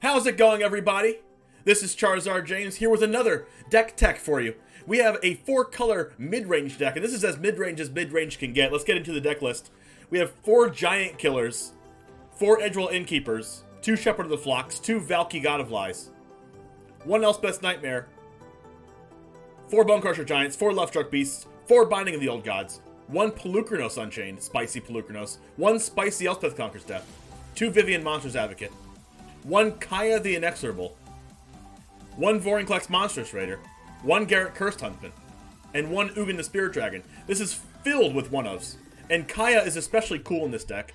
How's it going, everybody? This is Charizard James here with another deck tech for you. We have a 4-color mid-range deck, and this is as mid-range can get. Let's get into the deck list. We have 4 Giant Killers, 4 Edgewall Innkeepers, 2 Shepherd of the Flocks, 2 Valki God of Lies, 1 Elspeth Nightmare, 4 Bonecrusher Giants, 4 Lovestruck Beasts, 4 Binding of the Old Gods, 1 Polukranos Unchained, Spicy Polukranos, 1 Spicy Elspeth Conquers Death, 2 Vivien Monstrous Advocate, 1 Kaya the Inexorable, 1 Vorinclex Monstrous Raider, 1 Garrett Cursed Huntsman, and 1 Ugin the Spirit Dragon. This is filled with one-ofs, and Kaya is especially cool in this deck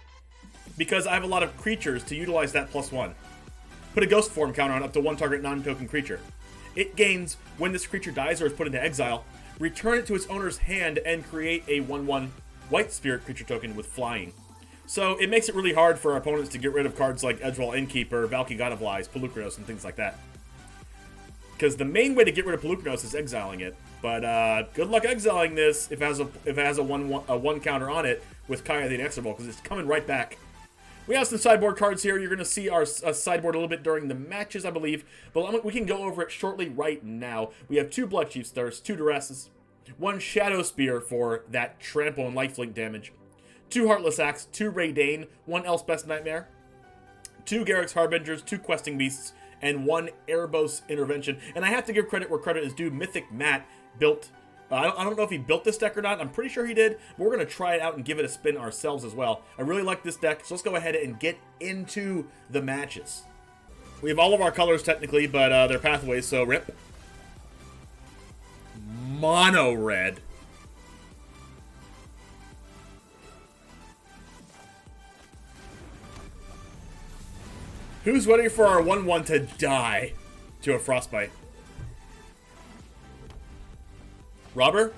because I have a lot of creatures to utilize that +1. Put a ghost form counter on up to 1 target non-token creature. It gains when this creature dies or is put into exile, return it to its owner's hand and create a 1/1 white spirit creature token with flying. So it makes it really hard for our opponents to get rid of cards like Edgewall Innkeeper, Valki God of Lies, Polukranos, and things like that. Because the main way to get rid of Polukranos is exiling it. But good luck exiling this if it has a one counter on it with Kaya the Inexorable, because it's coming right back. We have some sideboard cards here. You're going to see our sideboard a little bit during the matches, I believe. But we can go over it shortly right now. We have 2 Bloodchief Stars, 2 Duresses, 1 Shadow Spear for that trample and lifelink damage, 2 Heartless Axe, 2 Raydane, 1 Elspeth Nightmare, 2 Garruk's Harbingers, 2 Questing Beasts, and 1 Erebos Intervention. And I have to give credit where credit is due. Mythic Matt built... I don't know if he built this deck or not. I'm pretty sure he did. But we're going to try it out and give it a spin ourselves as well. I really like this deck, so let's go ahead and get into the matches. We have all of our colors technically, but they're pathways, so rip. Mono red. Who's ready for our 1/1 to die to a Frostbite? Robber?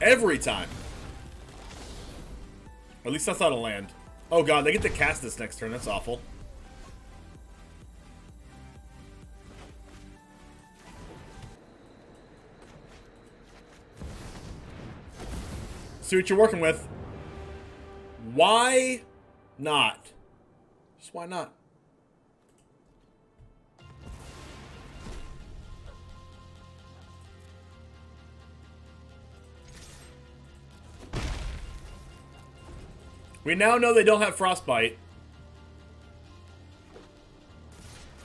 Every time. Or at least that's not a land. Oh god, they get to cast this next turn. That's awful. See what you're working with. Why not? Just why not? We now know they don't have Frostbite.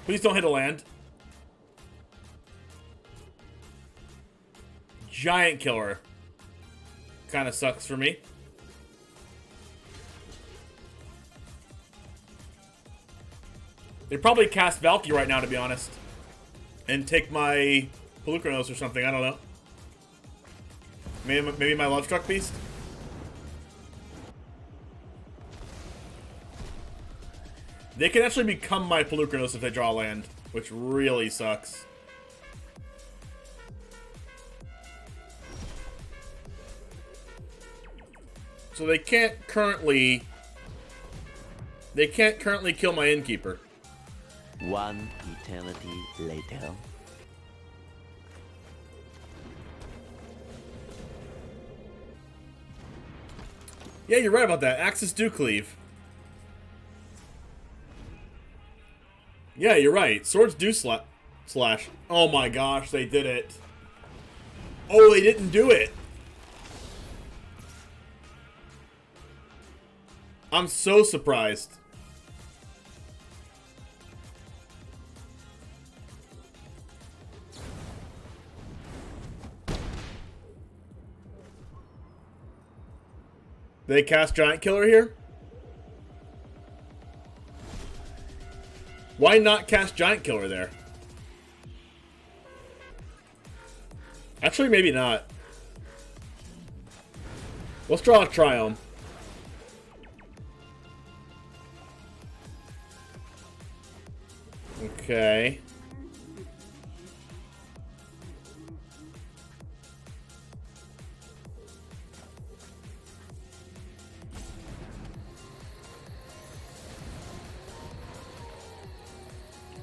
Please don't hit a land. Giant Killer. Kind of sucks for me. They probably cast Valki right now, to be honest. And take my Polukranos or something, I don't know. Maybe my Lovestruck Beast? They can actually become my Polukranos if they draw land, which really sucks. So they can't currently kill my Innkeeper. 1 eternity later. Yeah, you're right about that. Axes do cleave. Yeah, you're right. Swords do slash. Oh my gosh, they did it. Oh, they didn't do it. I'm so surprised. They cast Giant Killer here? Why not cast Giant Killer there? Actually, maybe not. Let's draw a Triome. Okay.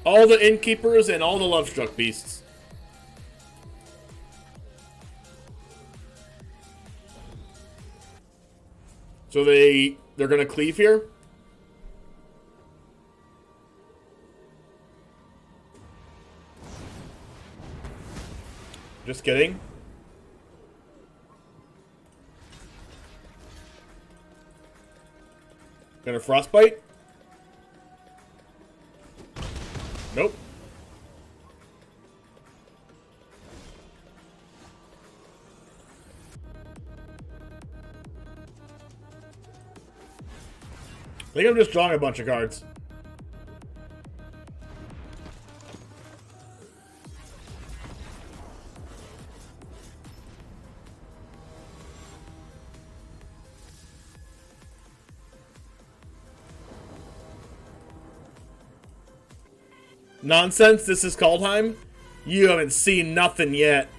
All the Innkeepers and all the Lovestruck Beasts. So they're gonna cleave here. Just kidding. Gonna Frostbite? Nope. I think I'm just drawing a bunch of cards. Nonsense, this is Kaldheim? You haven't seen nothing yet.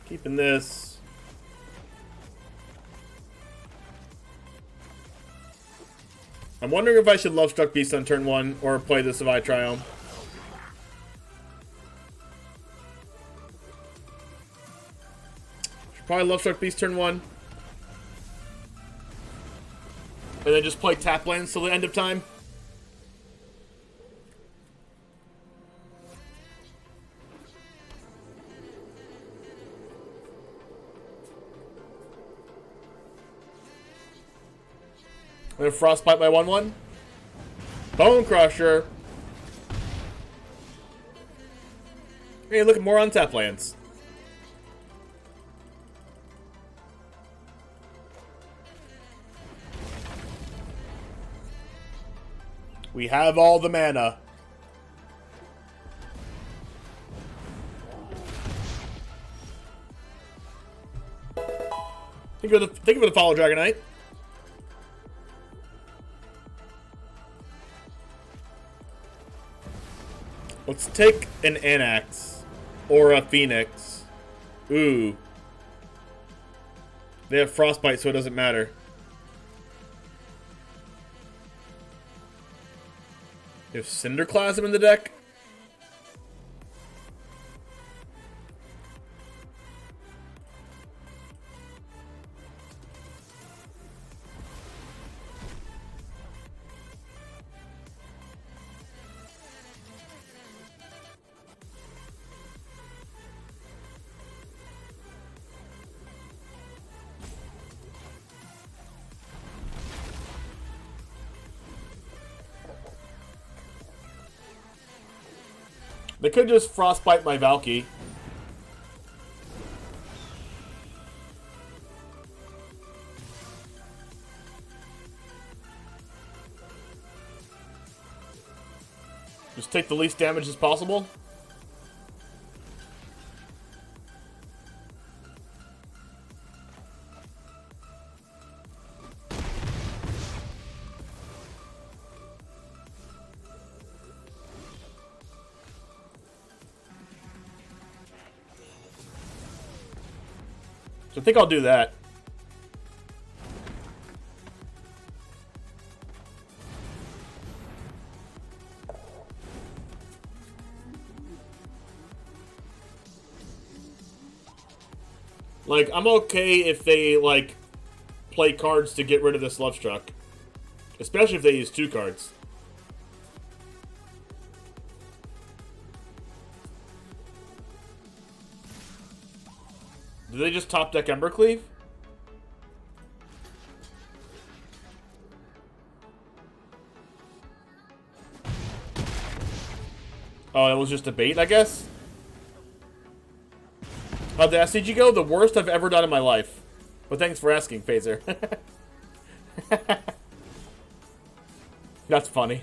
Keeping this. I'm wondering if I should Lovestruck Beast on turn 1 or play the Savai Triome. Should probably Lovestruck Beast turn 1. And then just play tap lands till the end of time. And then Frostbite by 1/1. Bonecrusher. Hey, look at more untap lands. We have all the mana. Think of the Follow Dragonite. Let's take an Anax or a Phoenix. Ooh. They have Frostbite, so it doesn't matter. You have Cinderclasm in the deck? They could just Frostbite my Valki. Just take the least damage as possible. So I think I'll do that. Like, I'm okay if they, like, play cards to get rid of this Lovestruck. Especially if they use 2 cards. Do they just top deck Embercleave? Oh, it was just a bait, I guess? How'd the SCG go? The worst I've ever done in my life. But thanks for asking, Phaser. That's funny.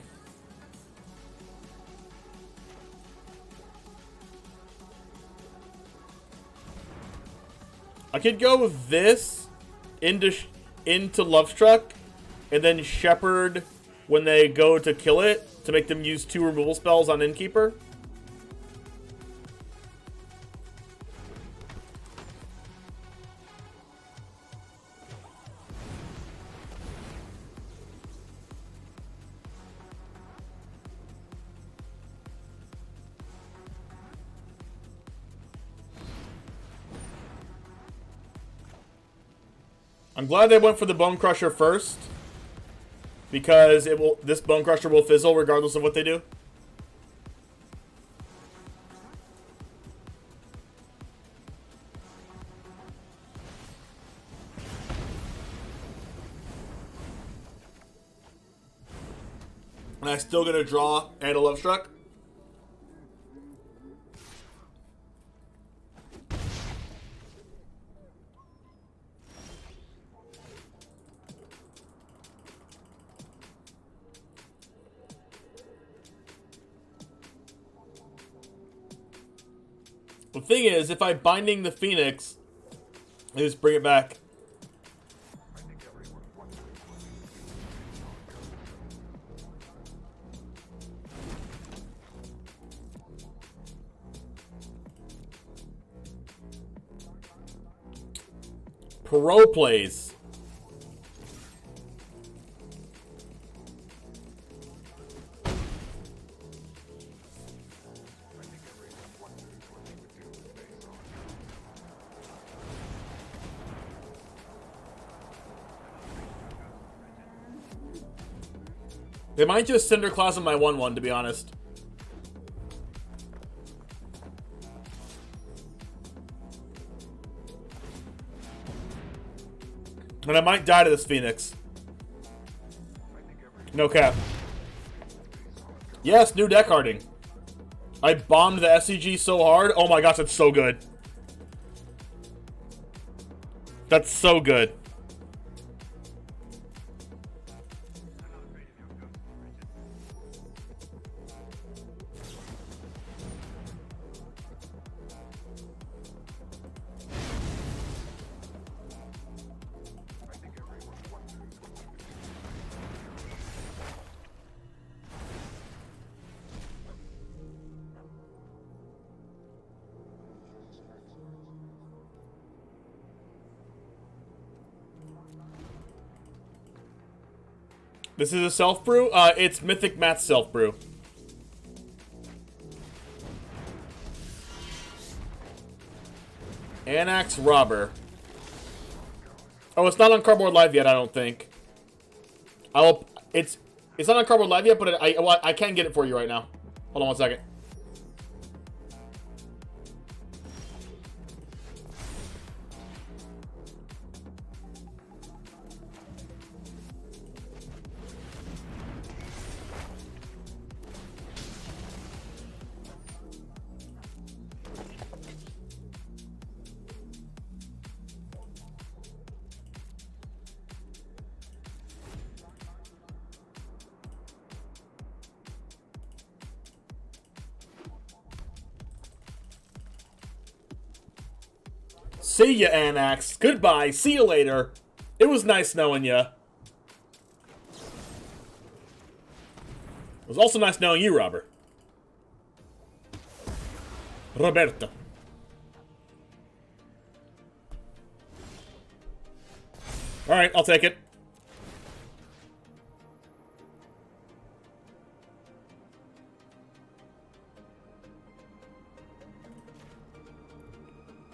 I could go with this into Lovestruck and then Shepherd when they go to kill it to make them use 2 removal spells on Innkeeper. I'm glad they went for the Bonecrusher first, because this Bonecrusher will fizzle regardless of what they do. And I'm still gonna draw and a Lovestruck. The thing is, if I Binding the Phoenix, I just bring it back. Pro plays. They might just Cinder Claws on my 1/1, to be honest. And I might die to this Phoenix. No cap. Yes, new deck harding. I bombed the SCG so hard. Oh my gosh, that's so good. That's so good. This is a self-brew? It's Mythic Matt's self-brew. Anax Robber. Oh, it's not on Cardboard Live yet, I don't think. It's not on Cardboard Live yet, but I can get it for you right now. Hold on one second. See ya, Anax. Goodbye. See you later. It was nice knowing ya. It was also nice knowing you, Robert. Roberto. Alright, I'll take it.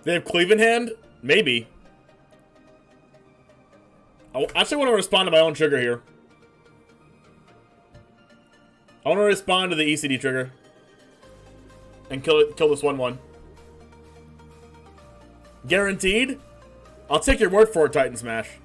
They have Cleave in hand? Maybe. I actually want to respond to my own trigger here. I want to respond to the ECD trigger. And kill this 1/1. Guaranteed? I'll take your word for it, Titan Smash.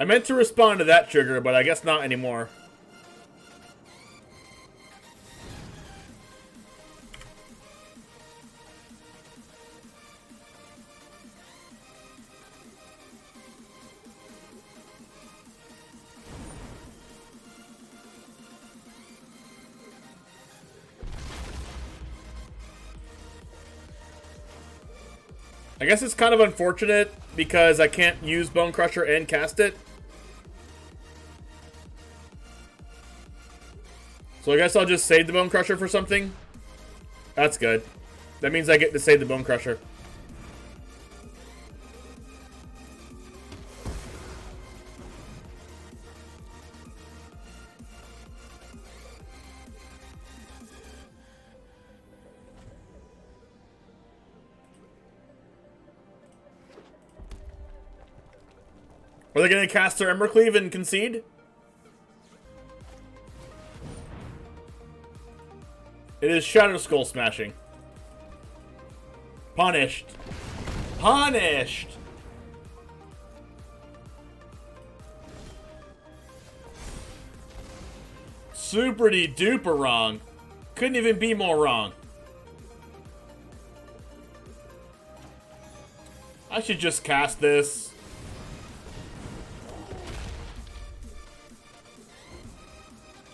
I meant to respond to that trigger, but I guess not anymore. I guess it's kind of unfortunate because I can't use Bonecrusher and cast it. So I guess I'll just save the Bonecrusher for something. That's good. That means I get to save the Bonecrusher. Are they going to cast their Embercleave and concede? It is Shadow Skull smashing. Punished. Punished! Super-duper wrong. Couldn't even be more wrong. I should just cast this.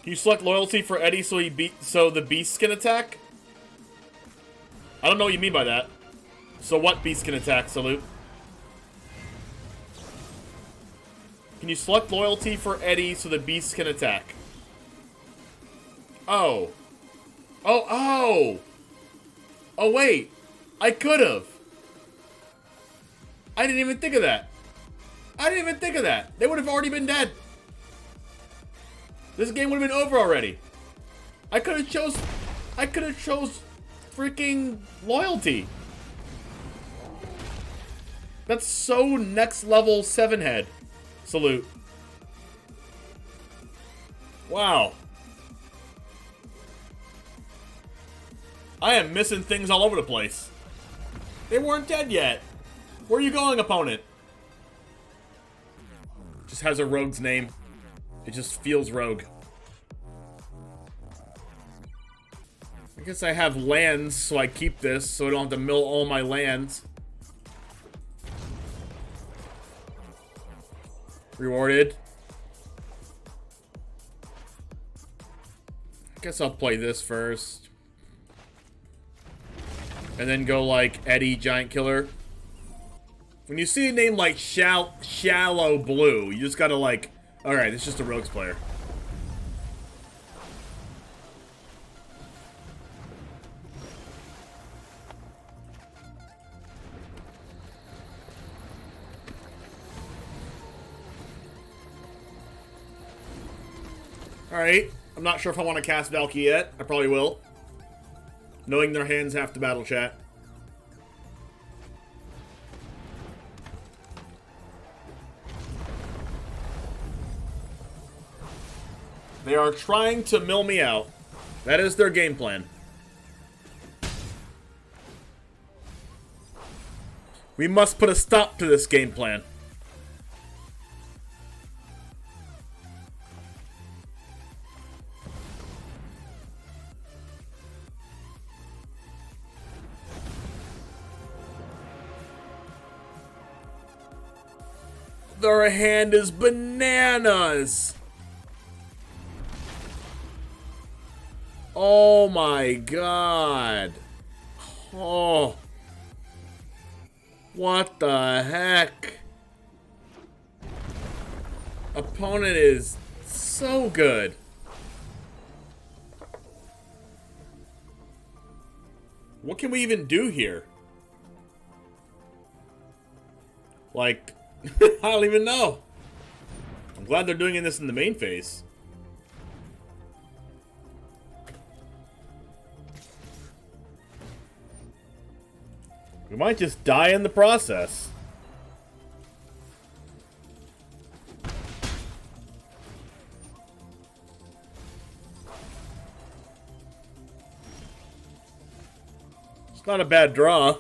Can you select loyalty for Eddie so the beast can attack? I don't know what you mean by that. So what beast can attack, Salute? Can you select loyalty for Eddie so the beast can attack? Oh. Oh, wait. I could've. I didn't even think of that. They would have already been dead. This game would have been over already. I could have chose freaking loyalty. That's so next level 7 head. Salute. Wow. I am missing things all over the place. They weren't dead yet. Where are you going, opponent? Just has a rogue's name. It just feels rogue. I guess I have lands, so I keep this, so I don't have to mill all my lands. Rewarded. I guess I'll play this first. And then go like Eddie Giant Killer. When you see a name like Shallow Blue, you just gotta like, alright, it's just a rogues player. Alright, I'm not sure if I want to cast Valki yet. I probably will. Knowing their hands half the battle chat. They are trying to mill me out. That is their game plan. We must put a stop to this game plan. Their hand is bananas. Oh my god. Oh. What the heck? Opponent is so good. What can we even do here? Like, I don't even know. I'm glad they're doing this in the main phase. We might just die in the process. It's not a bad draw.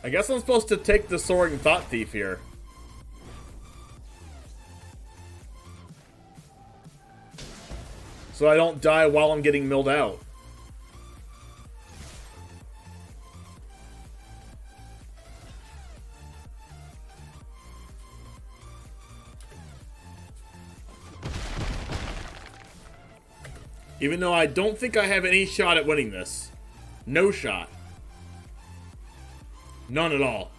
I guess I'm supposed to take the Soaring Thought Thief here. So I don't die while I'm getting milled out. Even though I don't think I have any shot at winning this. No shot. None at all.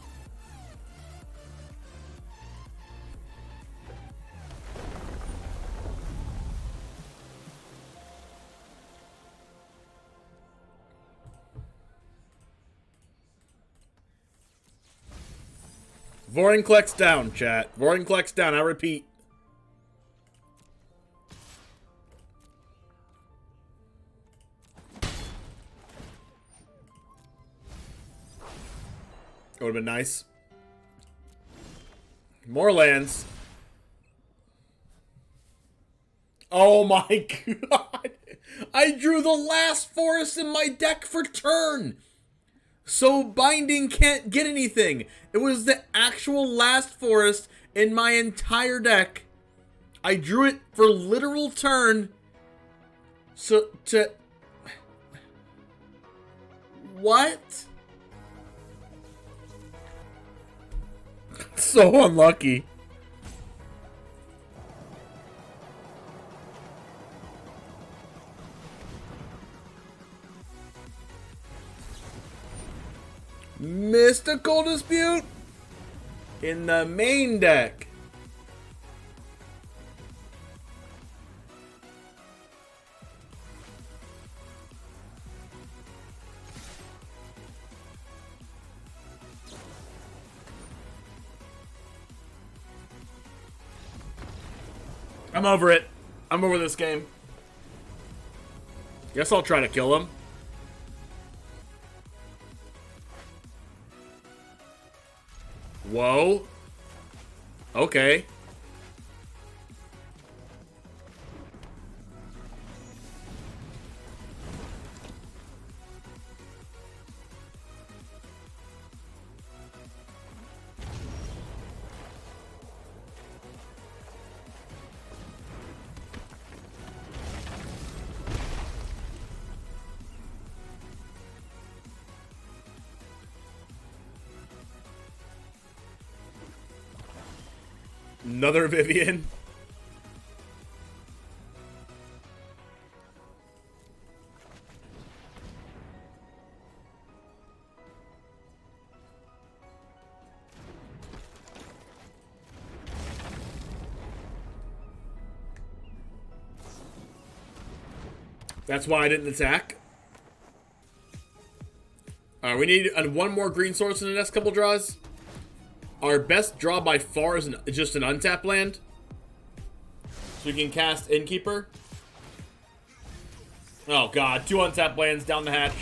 Vorinclex down, chat. Vorinclex down, I repeat. That would have been nice. More lands. Oh my god. I drew the last forest in my deck for turn. So Binding can't get anything. It was the actual last forest in my entire deck. I drew it for literal turn. So to... What? So unlucky. Mystical Dispute in the main deck. I'm over it. I'm over this game. Guess I'll try to kill him. Whoa. Okay. Another Vivien. That's why I didn't attack. We need one more green source in the next couple draws. Our best draw by far is just an untapped land. So we can cast Innkeeper. Oh god, 2 untapped lands down the hatch.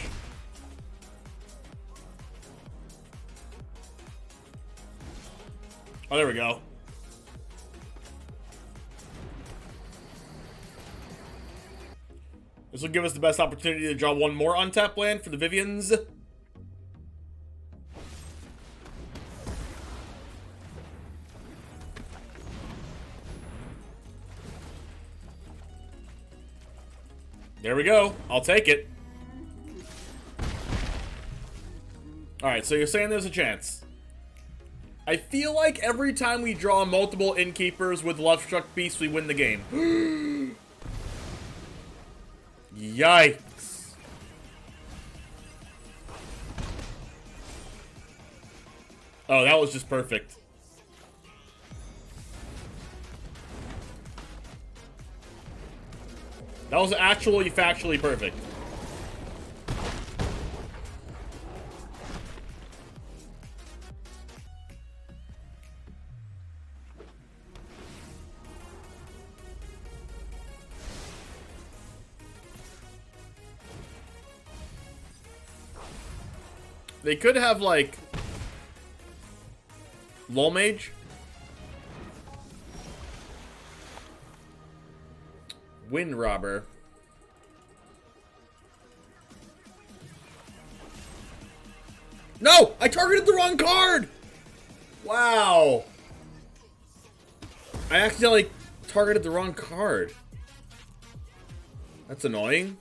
Oh, there we go. This will give us the best opportunity to draw one more untapped land for the Viviens. There we go. I'll take it. Alright, so you're saying there's a chance. I feel like every time we draw multiple Innkeepers with Lovestruck Beast, we win the game. Yikes. Oh, that was just perfect. That was actually factually perfect. They could have, like, Lull Mage. Wind Robber. No! I targeted the wrong card! Wow. I accidentally targeted the wrong card. That's annoying.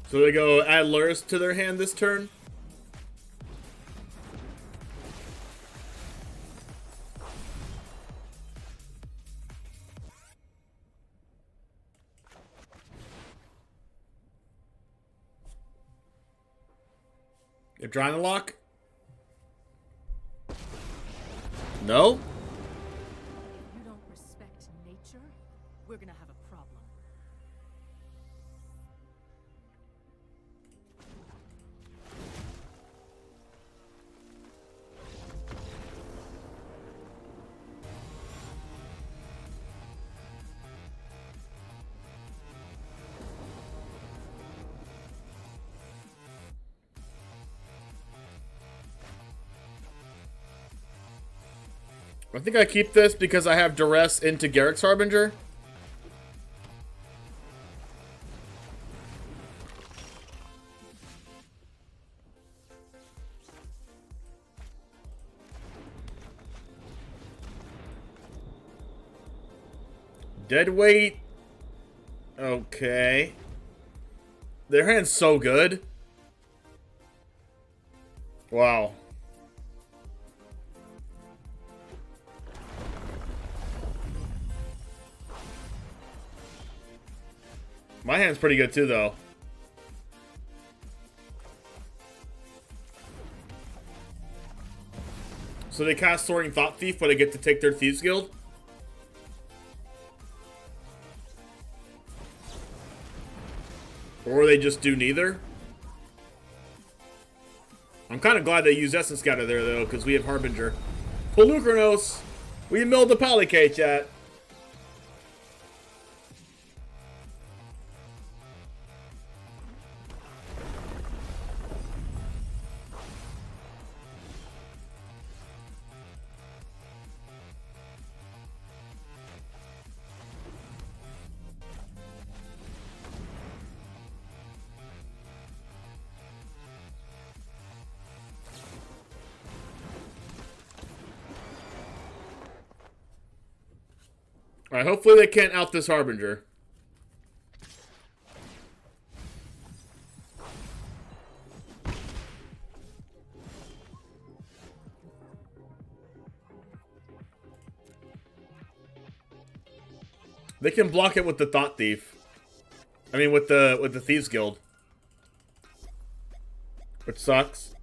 So they go add Lurrus to their hand this turn. Adrenaline lock? No? If you don't respect nature, we're gonna have a problem. I think I keep this because I have Duress into Garrick's Harbinger. Deadweight. Okay. Their hand's so good. Wow. My hand's pretty good too, though. So they cast Soaring Thought Thief, but I get to take their Thieves Guild? Or they just do neither? I'm kind of glad they use Essence Scatter there, though, because we have Harbinger. Polukranos! We milled the Polycate, chat. Alright, hopefully they can't out this Harbinger. They can block it with the Thought Thief. I mean, with the Thieves Guild. Which sucks.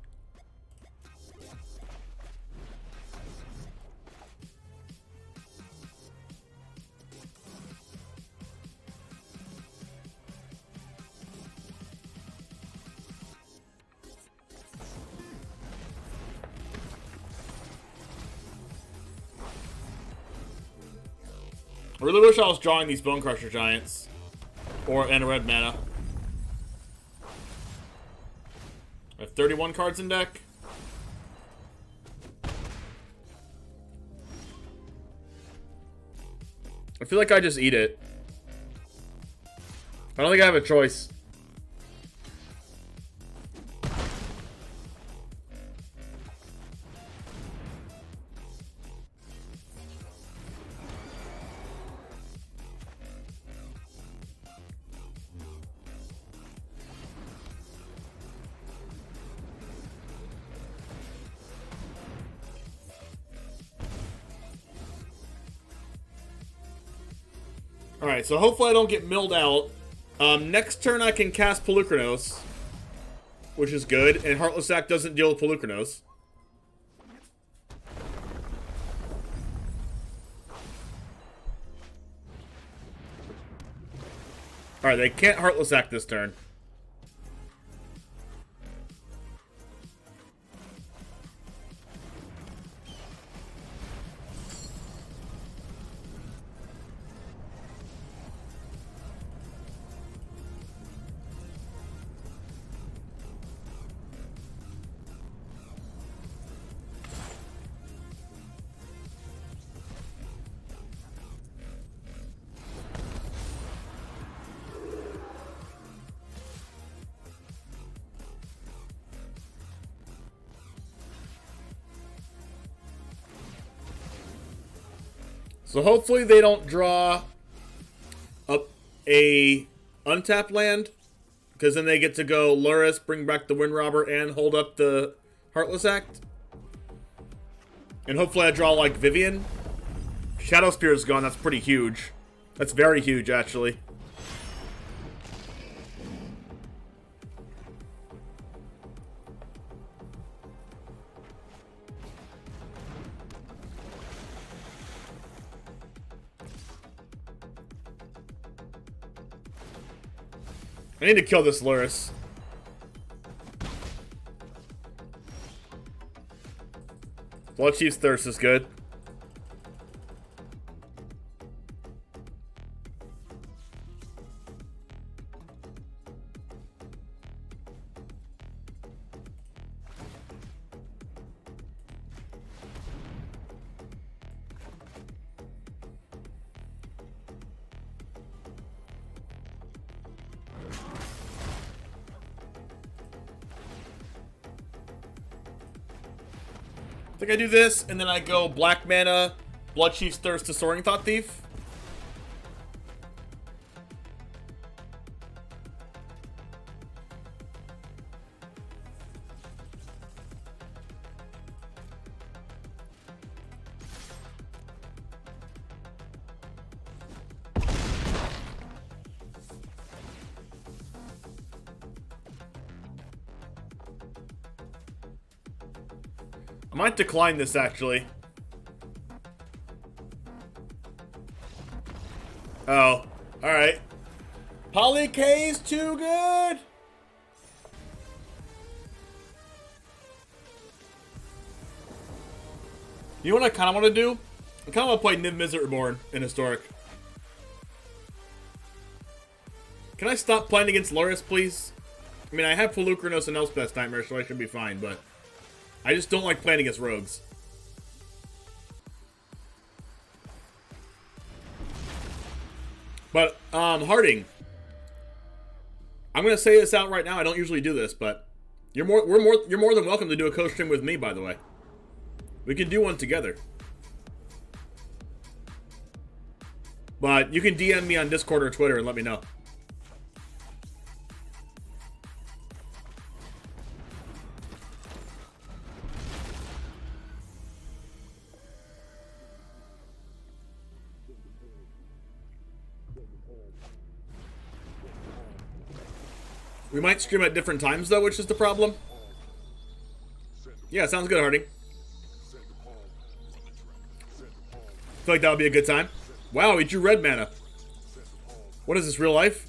I really wish I was drawing these Bonecrusher Giants. And a red mana. I have 31 cards in deck. I feel like I just eat it. I don't think I have a choice. Alright, so hopefully I don't get milled out. Next turn I can cast Polukranos, which is good, and Heartless Act doesn't deal with Polukranos. Alright, they can't Heartless Act this turn. So hopefully they don't draw up a untapped land, because then they get to go Luris, bring back the Wind Robber, and hold up the Heartless Act. And hopefully I draw like Vivien. Shadow Spear is gone. That's pretty huge. That's very huge, actually. I need to kill this Lurrus. Bloodchief's Thirst is good. I think I do this, and then I go black mana, Bloodchief's Thirst to Soaring Thought Thief. I might decline this, actually. Oh, alright. Poly K is too good! You know what I kind of want to do? I kind of want to play Niv Mizzet Reborn in Historic. Can I stop playing against Lurrus, please? I mean, I have Polukranos and Elspeth Nightmare, so I should be fine, but I just don't like playing against rogues. But, Harding. I'm gonna say this out right now. I don't usually do this, but you're more than welcome to do a co-stream with me, by the way. We can do one together. But you can DM me on Discord or Twitter and let me know. We might stream at different times, though, which is the problem. Yeah, sounds good, Harding. Feel like that would be a good time. Wow, he drew red mana. What is this, real life?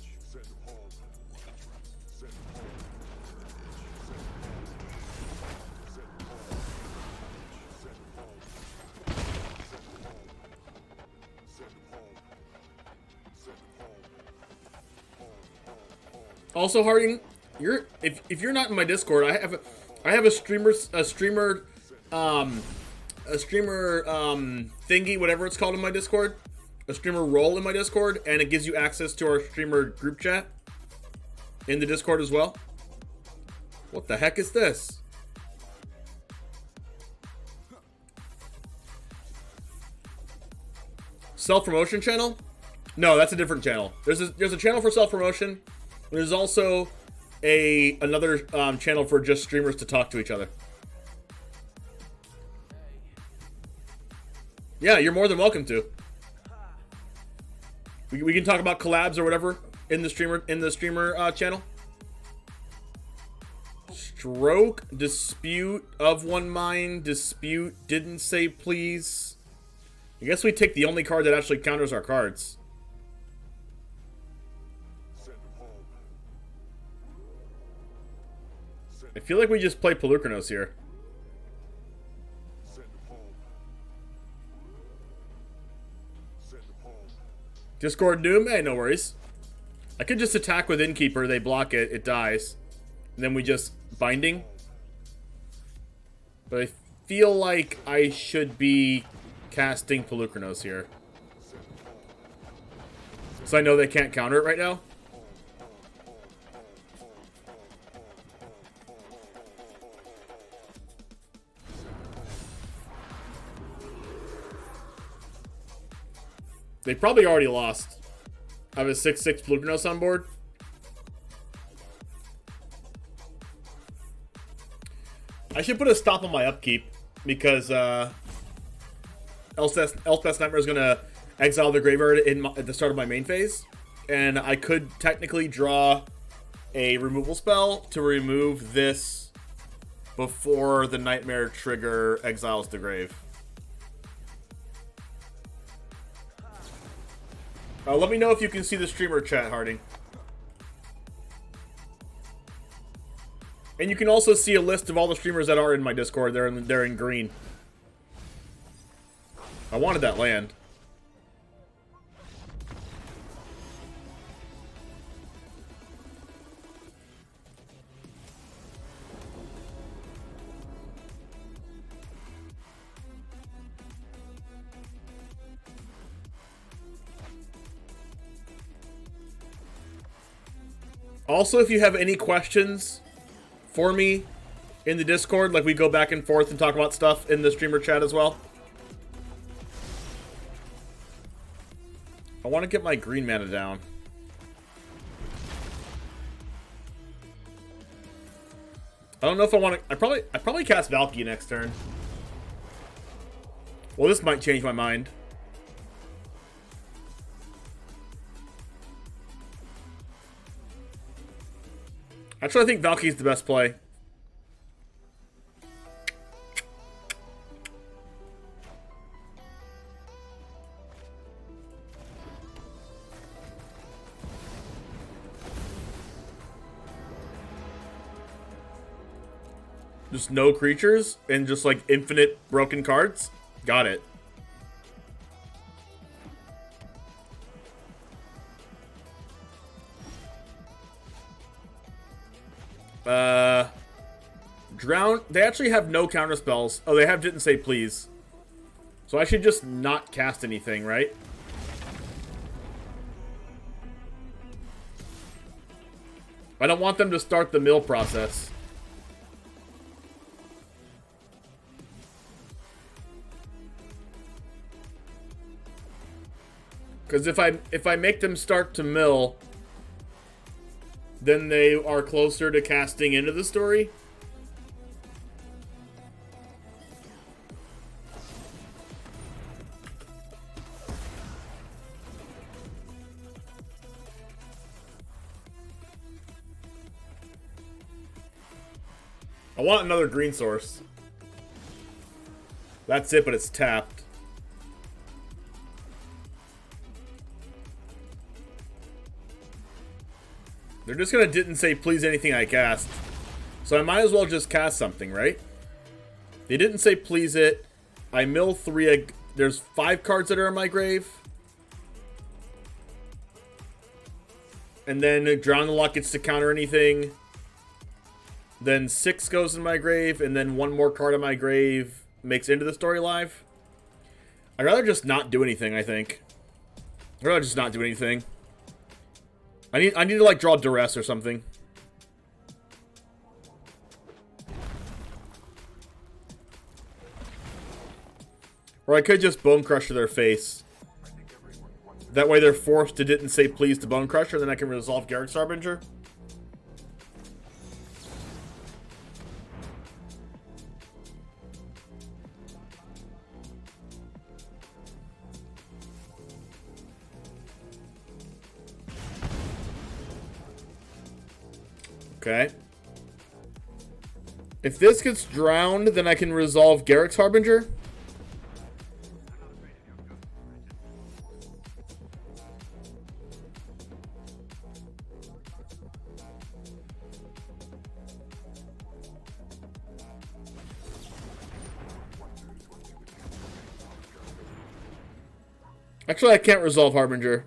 Also, Harding, if you're not in my Discord, I have a streamer thingy, whatever it's called in my Discord, a streamer role in my Discord, and it gives you access to our streamer group chat in the Discord as well. What the heck is this? Self-promotion channel? No, that's a different channel. There's a channel for self-promotion. There's also another channel for just streamers to talk to each other. Yeah, you're more than welcome to. We can talk about collabs or whatever in the streamer channel. Stroke, dispute, of one mind, dispute, didn't say please. I guess we take the only card that actually counters our cards. I feel like we just play Polukranos here. Discord Doom? Hey, no worries. I could just attack with Innkeeper, they block it, it dies. And then we just binding. But I feel like I should be casting Polukranos here. So I know they can't counter it right now. They probably already lost. I have a 6/6 Polukranos on board. I should put a stop on my upkeep because Elspeth's Nightmare is going to exile the graveyard at the start of my main phase. And I could technically draw a removal spell to remove this before the Nightmare trigger exiles the grave. Let me know if you can see the streamer chat, Harding. And you can also see a list of all the streamers that are in my Discord. They're in green. I wanted that land. Also, if you have any questions for me in the Discord, like we go back and forth and talk about stuff in the streamer chat as well. I want to get my green mana down. I don't know if I want to. I probably cast Valki next turn. Well, this might change my mind. Actually, I think Valky's the best play. Just no creatures and just like infinite broken cards. Got it. Drown. They actually have no counter spells. Oh, they have Didn't Say Please. So I should just not cast anything, right? I don't want them to start the mill process. Because if I make them start to mill, then they are closer to casting into the story. I want another green source. That's it, but it's tapped. They're just gonna Didn't Say Please anything I cast. So I might as well just cast something, right? They Didn't Say Please it. I mill 3. There's 5 cards that are in my grave. And then Drown the Luck gets to counter anything. Then 6 goes in my grave, and then 1 more card in my grave makes Into the Story live. I'd rather just not do anything, I think. I'd rather just not do anything. I need to like draw Duress or something. Or I could just Bonecrusher their face. That way they're forced to Didn't Say Please to Bonecrusher, then I can resolve Garrick's Harbinger. Okay. If this gets drowned, then I can resolve Garrick's Harbinger. Actually, I can't resolve Harbinger.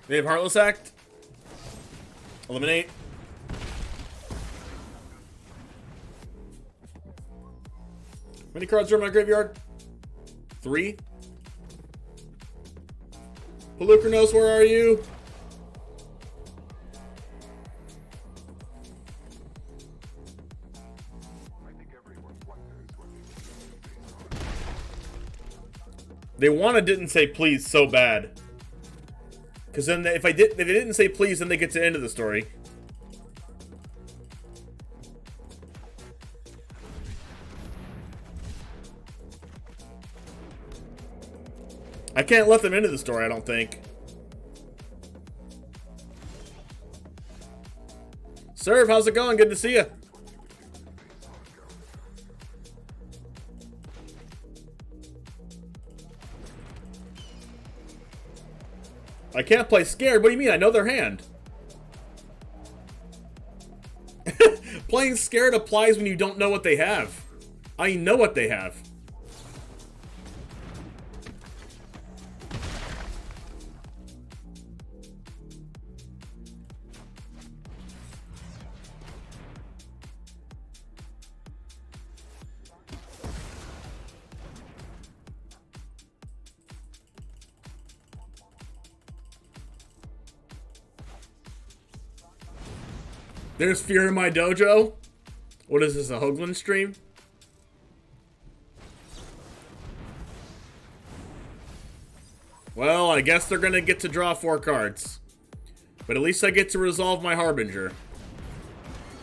They have Heartless Act. Eliminate. How many cards are in my graveyard? 3. Polukranos, where are you? They want to Didn't Say Please so bad. Because then if they didn't say please, then they get to the end of the story. I can't let them into the story, I don't think. Serve, how's it going? Good to see you. I can't play scared. What do you mean? I know their hand. Playing scared applies when you don't know what they have. I know what they have. There's fear in my dojo. What is this, a Hoagland stream? Well, I guess they're gonna get to draw 4 cards. But at least I get to resolve my Harbinger.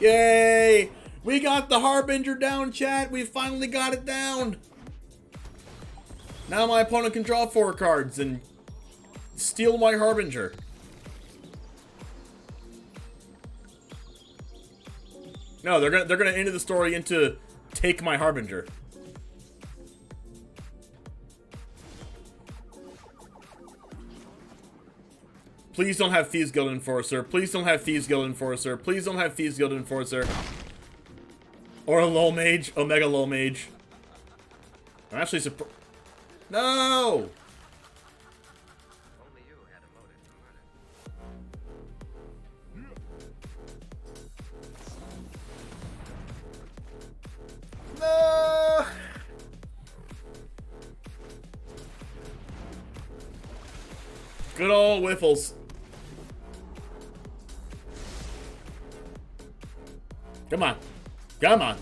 Yay! We got the Harbinger down, chat. We finally got it down. Now my opponent can draw 4 cards and steal my Harbinger. No, they're gonna end the story into take my Harbinger. Please don't have Thieves Guild Enforcer. Please don't have Thieves Guild Enforcer. Please don't have Thieves Guild Enforcer. Or a Lol Mage. Omega Lol Mage. I'm actually surprised. No! No! Good old Whiffles. Come on. Come on.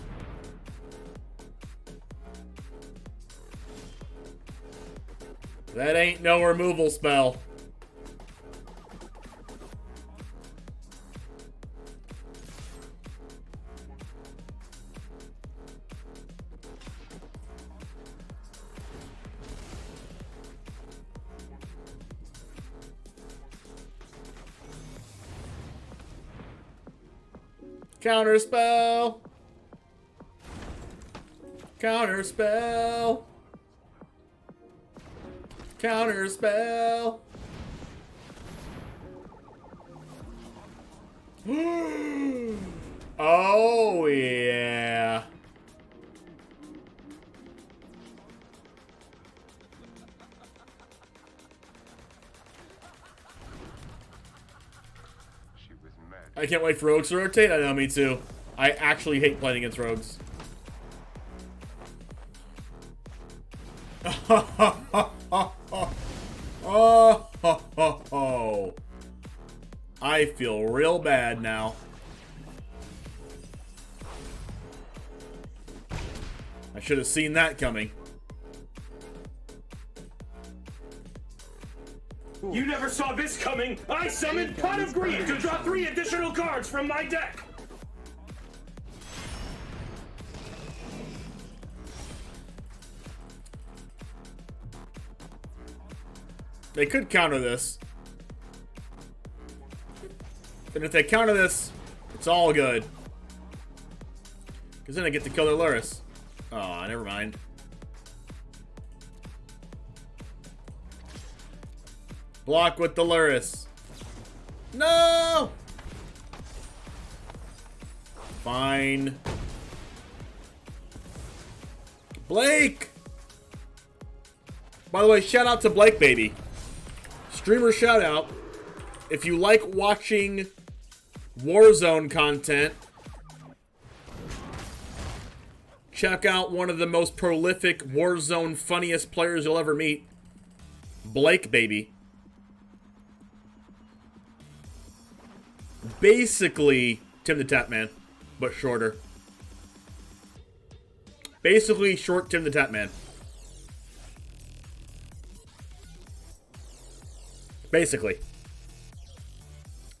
That ain't no removal spell. Counter spell. Counter spell. Counter spell. Oh yeah. I can't wait for rogues to rotate. I know, me too. I actually hate playing against rogues. Oh, I feel real bad now. I should have seen that coming. You never saw this coming! I summoned Pot of Greed to draw 3 additional cards from my deck! They could counter this. And if they counter this, it's all good. Because then I get to kill their Luris. Aw, never mind. Block with the Luris. No! Fine. Blake! By the way, shout out to Blake, baby. Streamer shout out. If you like watching Warzone content, check out one of the most prolific Warzone funniest players you'll ever meet. Blake, baby. Basically Tim the Tap Man, but shorter. Basically short Tim the Tap Man. Basically.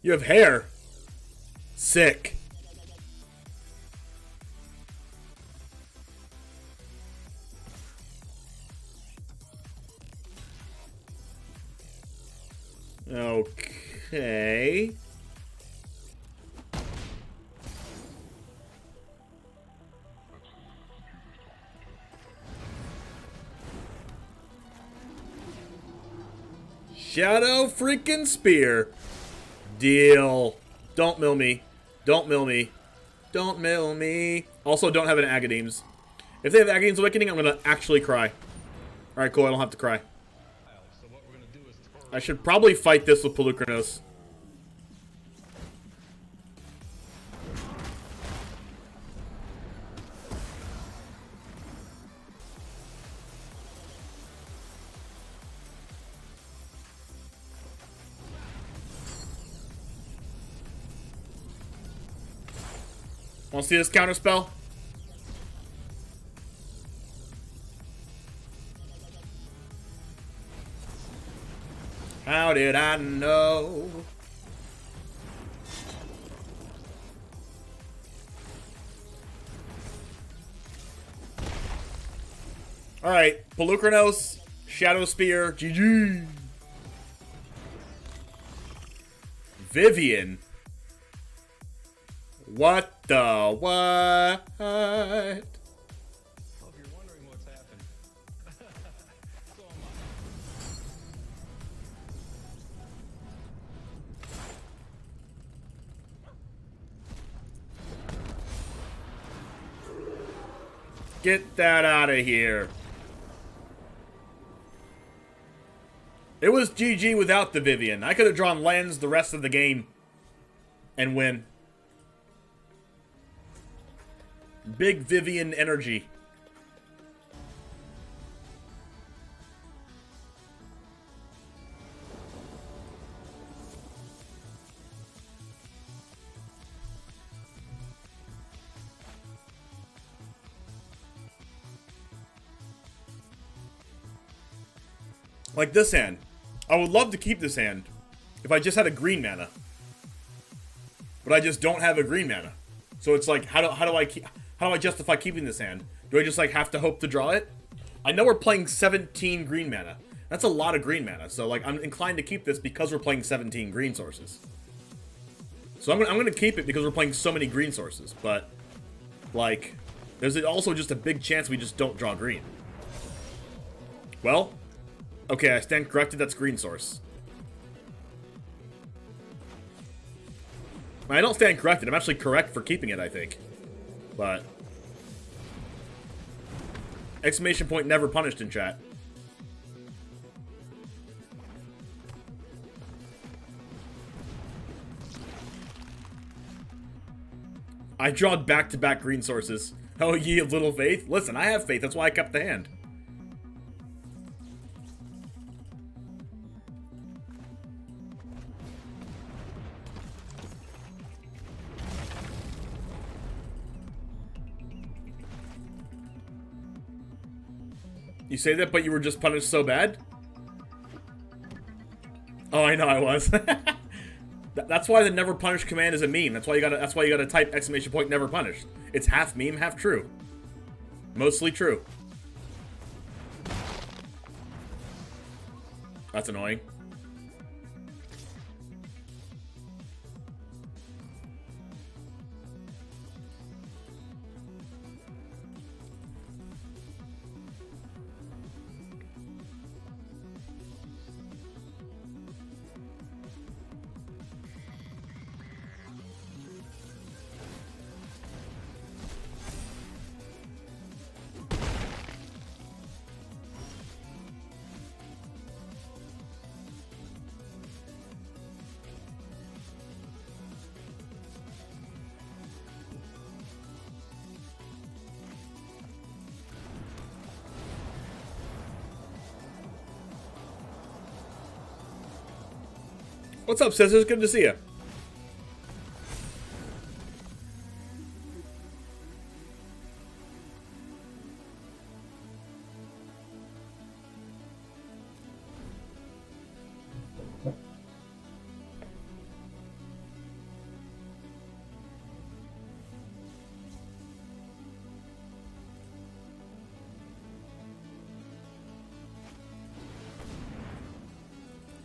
You have hair. Sick. Okay. Shadow freaking Spear. Deal. Don't mill me. Don't mill me. Don't mill me. Also, don't have an Agadeem's. If they have Agadeem's Awakening, I'm going to actually cry. Alright, cool. I don't have to cry. I should probably fight this with Polukranos. Want to see this counter spell? How did I know? Alright, Polukranos, Shadow Spear, GG. Vivien. What the what? Well, if you're wondering what's happened, so am I. Get that out of here. It was GG without the Vivien. I could have drawn lands the rest of the game and win. Big Vivien energy. Like this hand. I would love to keep this hand if I just had a green mana. But I just don't have a green mana. So it's like, how do I justify keeping this hand? Do I just like have to hope to draw it? I know we're playing 17 green mana. That's a lot of green mana. So like I'm inclined to keep this because we're playing 17 green sources. So I'm gonna keep it because we're playing so many green sources. But like there's also just a big chance we just don't draw green. Well, okay, I stand corrected. That's green source. I don't stand corrected. I'm actually correct for keeping it, I think. But exclamation point never punished in chat. I drawed back-to-back green sources. Oh, ye of little faith? Listen, I have faith. That's why I kept the hand. You say that, but you were just punished so bad? Oh, I know I was. That's why the never punished command is a meme. That's why you gotta type exclamation point never punished. It's half meme, half true. Mostly true. That's annoying. What's up, Scissors? Good to see you.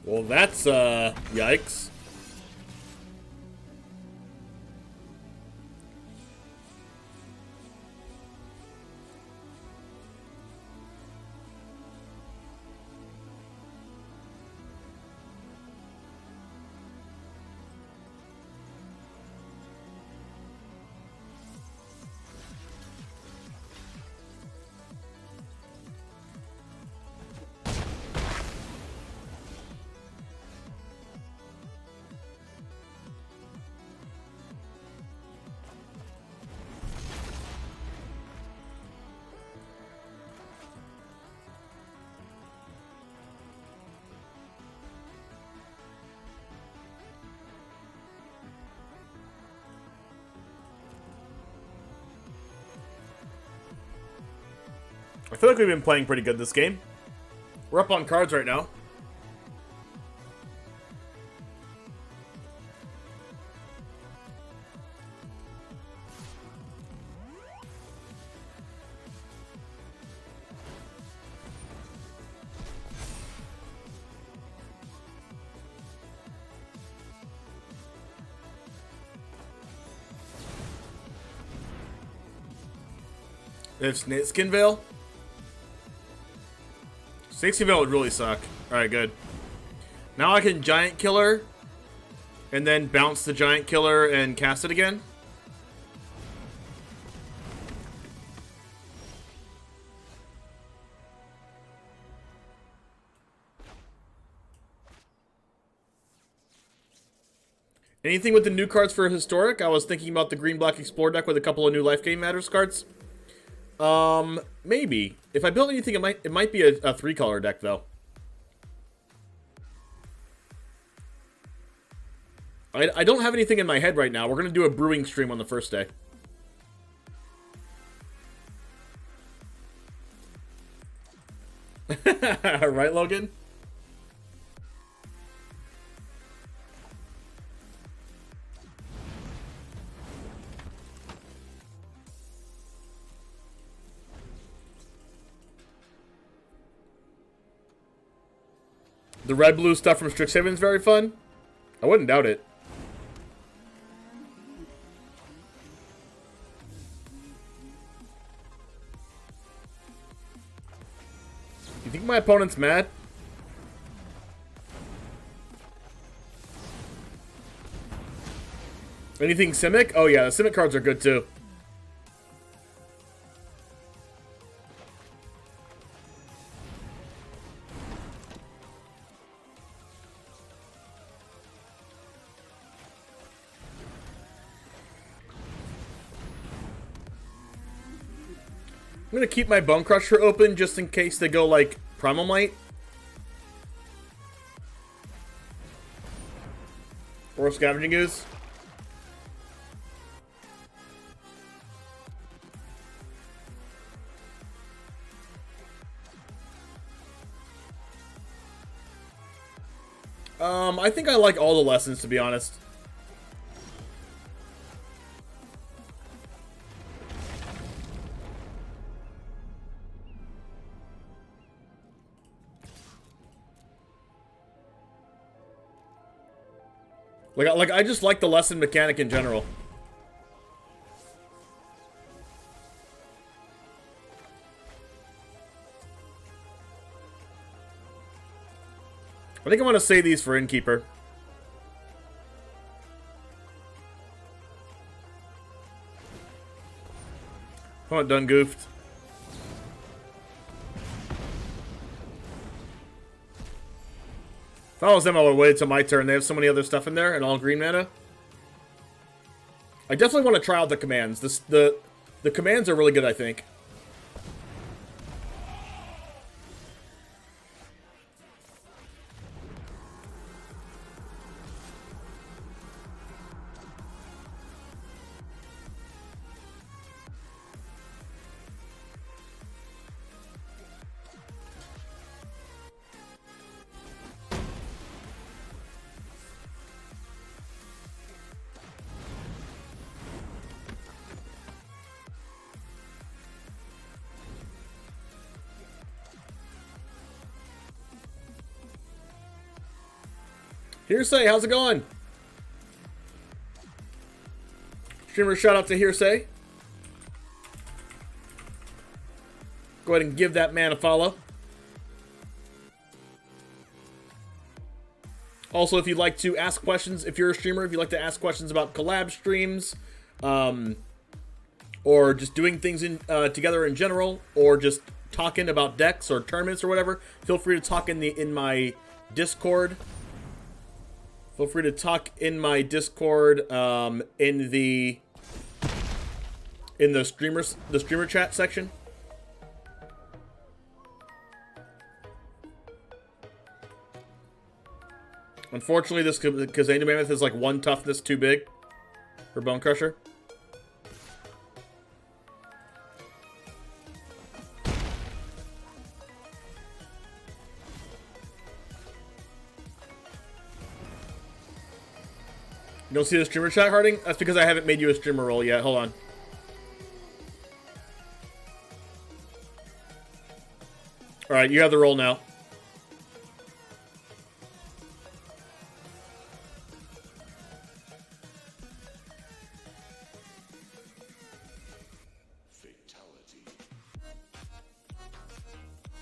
Well, that's, yikes. I feel like we've been playing pretty good this game. We're up on cards right now. If Snakeskin Veil? Snakeskin Veil would really suck. Alright, good. Now I can Giant Killer, and then bounce the Giant Killer and cast it again. Anything with the new cards for Historic? I was thinking about the Green-Black Explore deck with a couple of new Life Game Matters cards. Maybe. If I build anything, it might be a 3-color deck, though. I don't have anything in my head right now. We're going to do a brewing stream on the first day. Right, Logan? The red-blue stuff from Strixhaven is very fun. I wouldn't doubt it. You think my opponent's mad? Anything Simic? Oh yeah, the Simic cards are good too. I'm gonna keep my Bonecrusher open just in case they go like Primal Might. Or Scavenging Ooze. I think I like all the lessons, to be honest. Like I just like the lesson mechanic in general. I think I want to say these for Innkeeper. Oh, done goofed. If I was them, I would wait until my turn. They have so many other stuff in there and all green mana. I definitely want to try out the commands. The commands are really good, I think. Hearsay, how's it going? Streamer, shout out to Hearsay. Go ahead and give that man a follow. Also, if you'd like to ask questions, if you're a streamer, if you'd like to ask questions about collab streams, or just doing things together in general, or just talking about decks or tournaments or whatever, feel free to talk in my Discord. Feel free to talk in my Discord, in the streamer chat section. Unfortunately, this Kazania Mammoth is like one toughness too big for Bonecrusher. You don't see the streamer chat, Harding? That's because I haven't made you a streamer role yet. Hold on. Alright, you have the role now.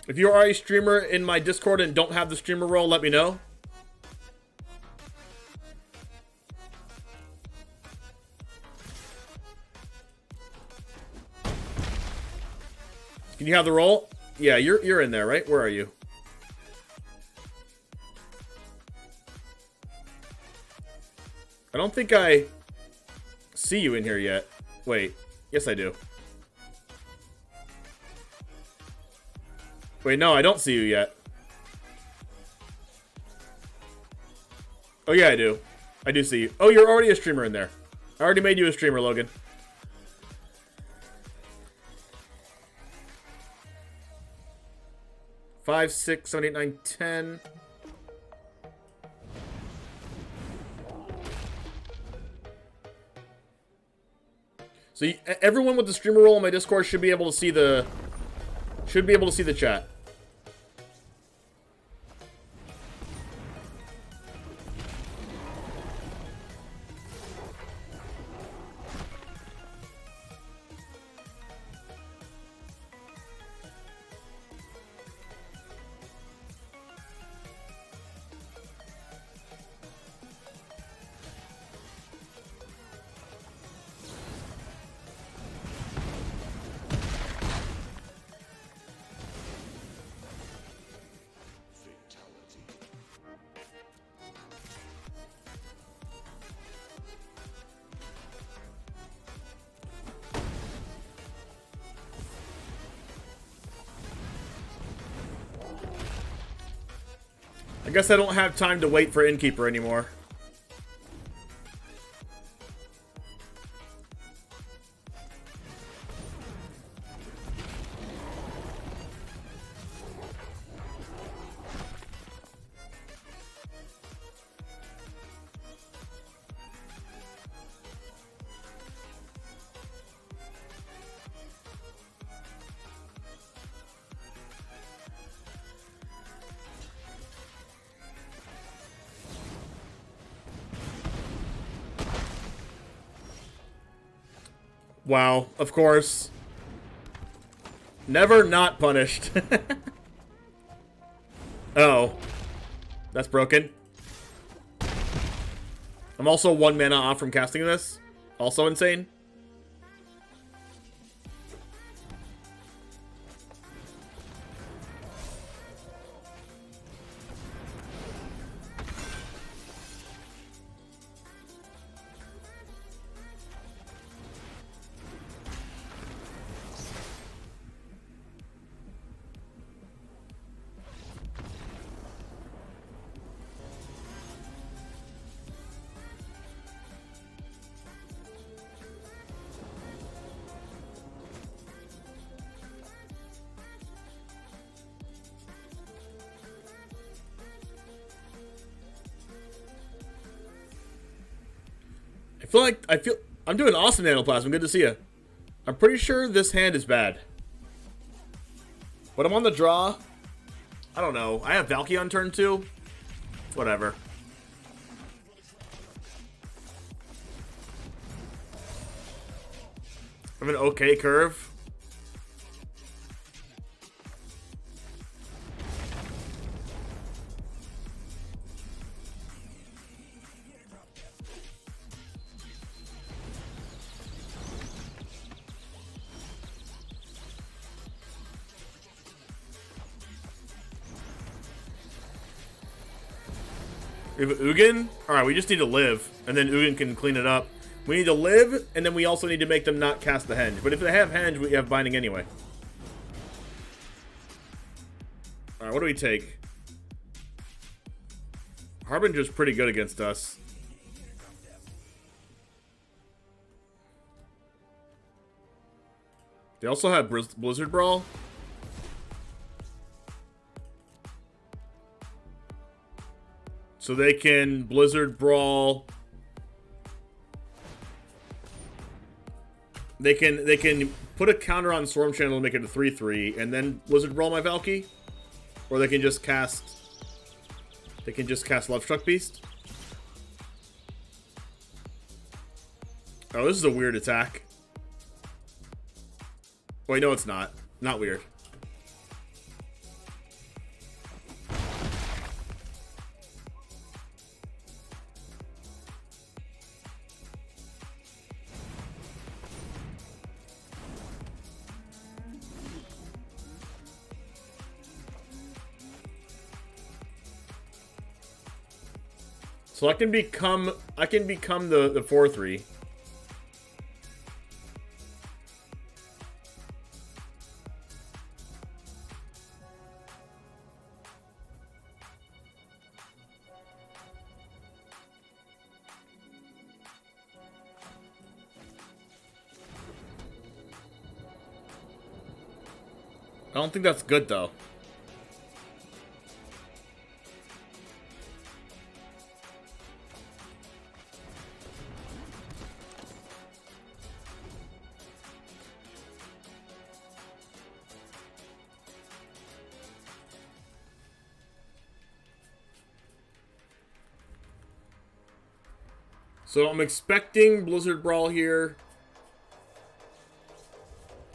If you are a streamer in my Discord and don't have the streamer role, let me know. Can you have the role? Yeah, you're in there, right? Where are you? I don't think I see you in here yet. Wait. Yes, I do. Wait, no, I don't see you yet. Oh, yeah, I do. I do see you. Oh, you're already a streamer in there. I already made you a streamer, Logan. Five, 6, 7, 8, 9, 10. So everyone with the streamer role on my Discord should be able to see the chat. I guess I don't have time to wait for Innkeeper anymore. Wow, of course. Never not punished. Oh. That's broken. I'm also 1 mana off from casting this. Also insane. I'm doing awesome, Nanoplasm. Good to see you. I'm pretty sure this hand is bad. But I'm on the draw. I don't know. I have Valki on turn 2. Whatever. I have an okay curve. We have Ugin? Alright, we just need to live, and then Ugin can clean it up. We need to live, and then we also need to make them not cast the Henge. But if they have Henge, we have Binding anyway. Alright, what do we take? Harbinger's pretty good against us. They also have Blizzard Brawl. So they can Blizzard Brawl They can put a counter on Storm Channel and make it a 3/3, and then Blizzard Brawl my Valki, or they can just cast. They can just cast Lovestruck Beast. Oh, this is a weird attack. Wait, no, it's not. Not weird. So I can become the 4/3. I don't think that's good though. So I'm expecting Blizzard Brawl here.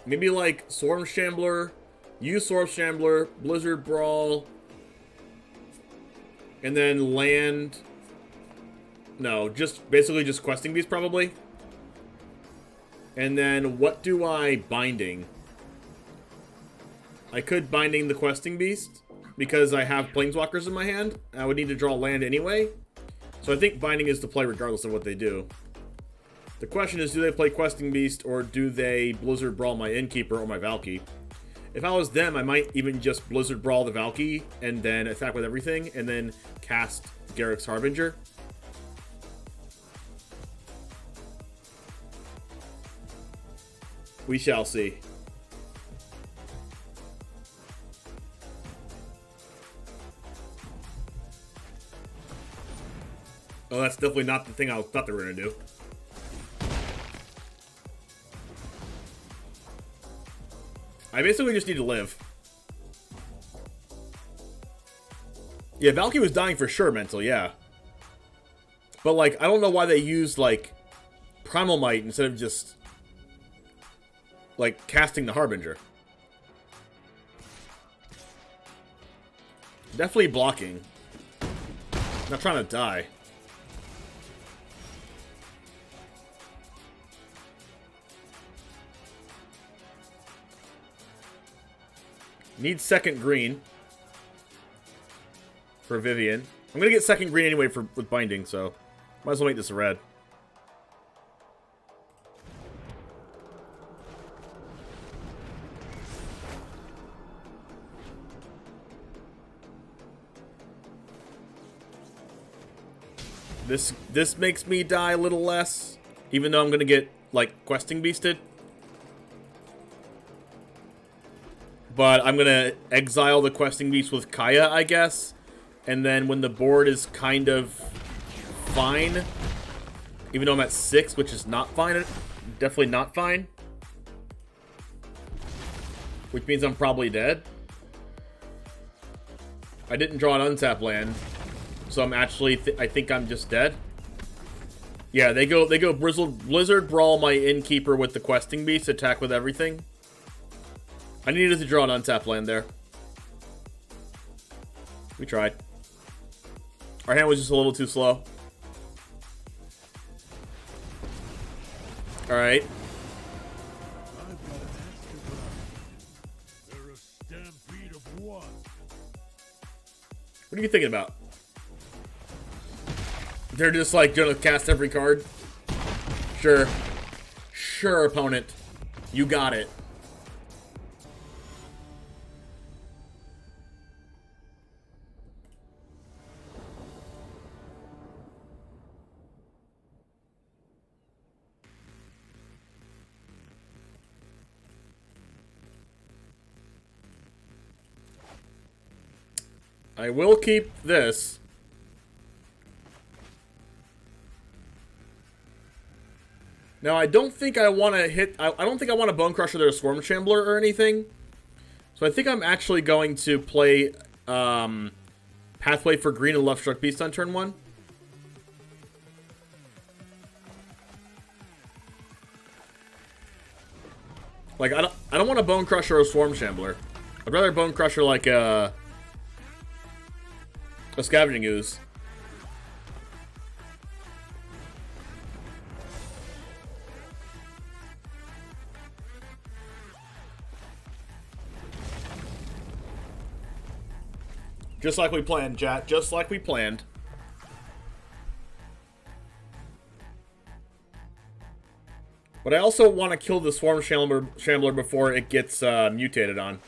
Maybe like Storm Shambler, use Storm Shambler, Blizzard Brawl, and then land. No, just basically just Questing Beast probably. And then what do I binding? I could binding the Questing Beast because I have Planeswalkers in my hand. I would need to draw land anyway. So I think binding is the play regardless of what they do. The question is, do they play Questing Beast or do they Blizzard Brawl my Innkeeper or my Valki? If I was them, I might even just Blizzard Brawl the Valki and then attack with everything and then cast Garruk's Harbinger. We shall see. Oh, that's definitely not the thing I thought they were going to do. I basically just need to live. Yeah, Valki was dying for sure mental, yeah. But, like, I don't know why they used, like, Primal Might instead of just, like, casting the Harbinger. Definitely blocking. Not trying to die. Need second green for Vivien. I'm gonna get second green anyway with binding, so might as well make this a red. This makes me die a little less, even though I'm gonna get like Questing Beasted. But I'm going to exile the Questing Beast with Kaya, I guess. And then when the board is kind of fine, even though I'm at 6, which is not fine, definitely not fine. Which means I'm probably dead. I didn't draw an untap land, so I'm actually, I think I'm just dead. Yeah, they go Blizzard Brawl my Innkeeper with the Questing Beast, attack with everything. I needed to draw an untap land there. We tried. Our hand was just a little too slow. Alright. What are you thinking about? They're just like gonna cast every card? Sure. Sure, opponent. You got it. I will keep this. Now, I don't think I want to hit... I don't think I want to Bonecrusher their Swarm Shambler or anything. So I think I'm actually going to play Pathway for green and Lovestruck Beast on turn 1. Like, I don't want to Bonecrusher or Swarm Shambler. I'd rather Bonecrusher like a Scavenging Ooze. Just like we planned, chat. Just like we planned. But I also want to kill the Swarm Shambler before it gets mutated on.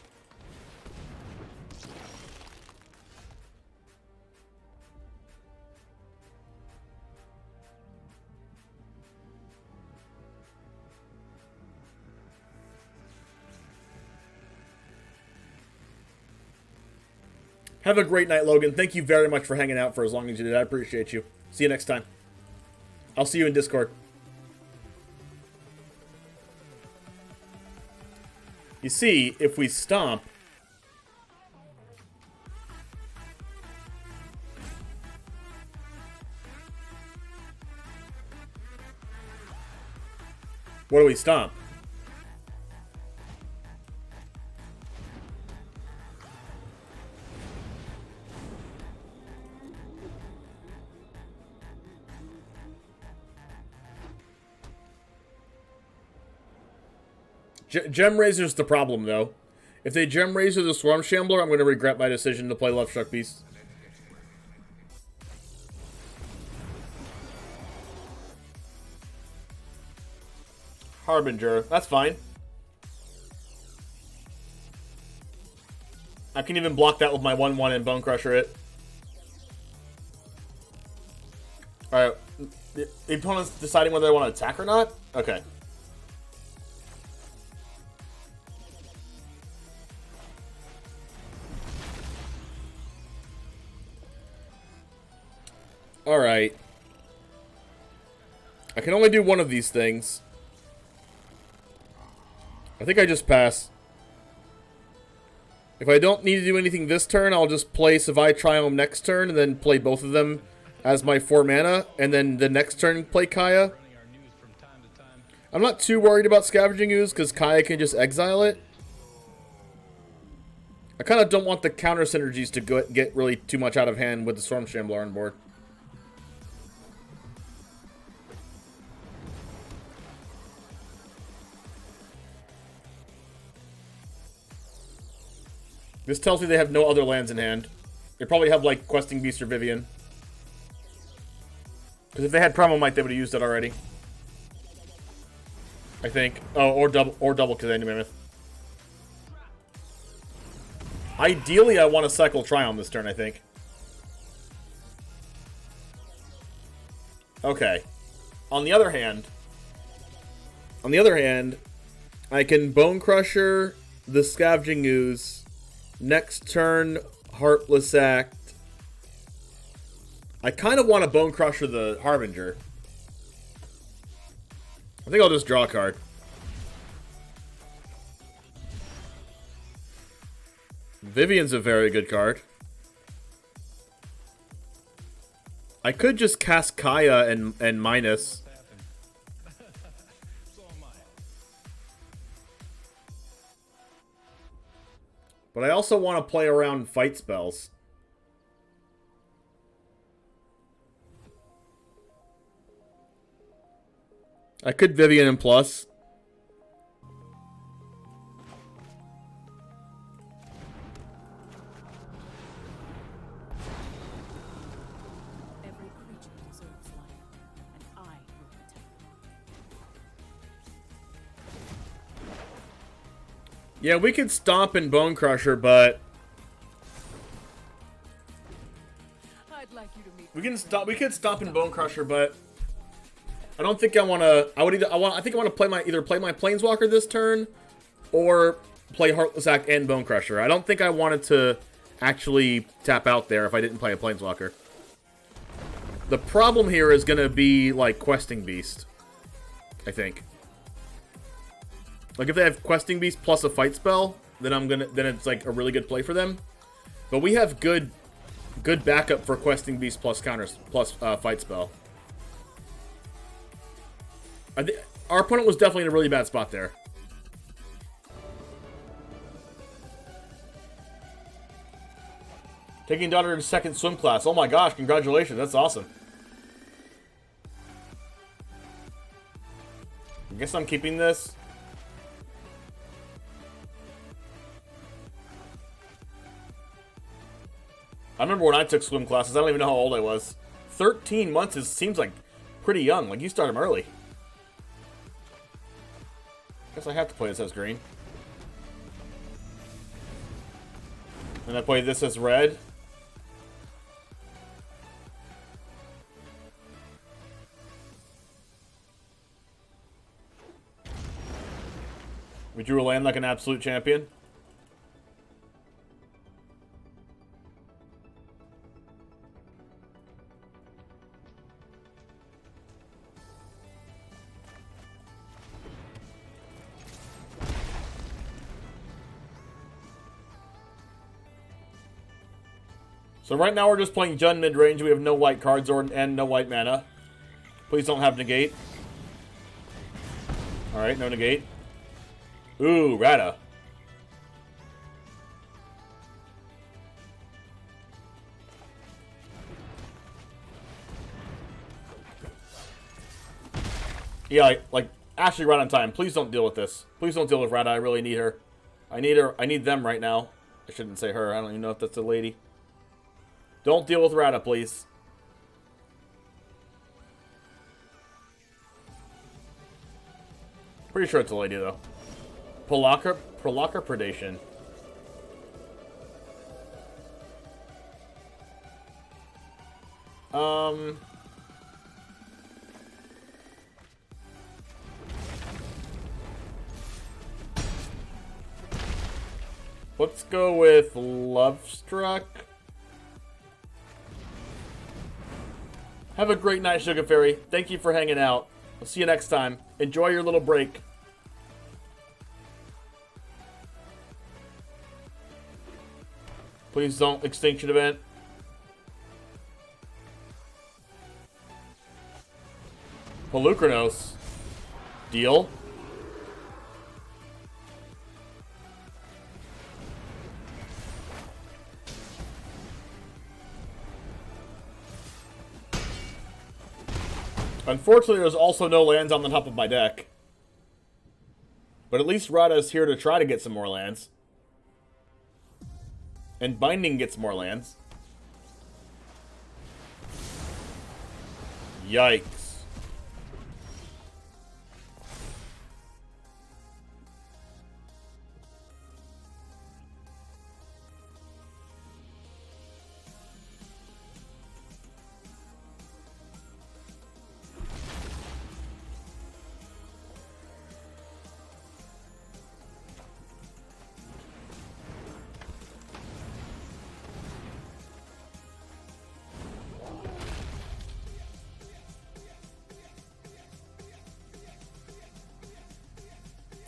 Have a great night, Logan. Thank you very much for hanging out for as long as you did. I appreciate you. See you next time. I'll see you in Discord. You see, if we stomp... What do we stomp? Gem Razor's the problem, though. If they Gem Razor the Swarm Shambler, I'm going to regret my decision to play Lovestruck Beast. Harbinger. That's fine. I can even block that with my 1/1 and Bonecrusher it. Alright. The opponent's deciding whether they want to attack or not? Okay. Alright. I can only do one of these things. I think I just pass. If I don't need to do anything this turn, I'll just play Savai Triome next turn, and then play both of them as my 4 mana, and then the next turn play Kaya. I'm not too worried about Scavenging Ooze, because Kaya can just exile it. I kind of don't want the counter synergies to get really too much out of hand with the Storm Shambler on board. This tells me they have no other lands in hand. They probably have, like, Questing Beast or Vivien. Because if they had Primal Might, they would have used it already. I think. Oh, or double Kazandi Mammoth. Ideally, I want to cycle Triome this turn, I think. Okay. On the other hand, I can Bonecrusher the Scavenging Ooze. Next turn, Heartless Act. I kind of want to Bonecrusher the Harbinger. I think I'll just draw a card. Vivien's a very good card. I could just cast Kaya and minus. But I also want to play around fight spells. I could Vivien and plus. Every creature deserves life, and I will protect them. Yeah, we could stomp and Bonecrusher, but I'd like you to meet we could stomp and Bonecrusher, but I don't think I want to. I think I want to play either play my Planeswalker this turn, or play Heartless Act and Bonecrusher. I don't think I wanted to actually tap out there if I didn't play a Planeswalker. The problem here is going to be like Questing Beast, I think. Like if they have Questing Beast plus a fight spell, then then it's like a really good play for them. But we have good backup for Questing Beast plus counters plus fight spell. Our opponent was definitely in a really bad spot there. Taking daughter to second swim class. Oh my gosh, congratulations. That's awesome. I guess I'm keeping this. I remember when I took swim classes. I don't even know how old I was. 13 months seems like pretty young. Like, you start them early. Guess I have to play this as green. And I play this as red. We drew a land like an absolute champion. So right now we're just playing Jund mid-range. We have no white cards and no white mana. Please don't have negate. Alright, no negate. Ooh, Radha. Yeah, like, Ashley right on time. Please don't deal with this. Please don't deal with Radha. I really need her. I need them right now. I shouldn't say her. I don't even know if that's a lady. Don't deal with Radha, please. Pretty sure it's a lady, though. Polukranos Predation. Let's go with Lovestruck. Have a great night, Sugar Fairy. Thank you for hanging out. I'll see you next time. Enjoy your little break. Please don't Extinction Event. Polukranos. Deal. Unfortunately, there's also no lands on the top of my deck. But at least Radha is here to try to get some more lands. And Binding gets more lands. Yikes.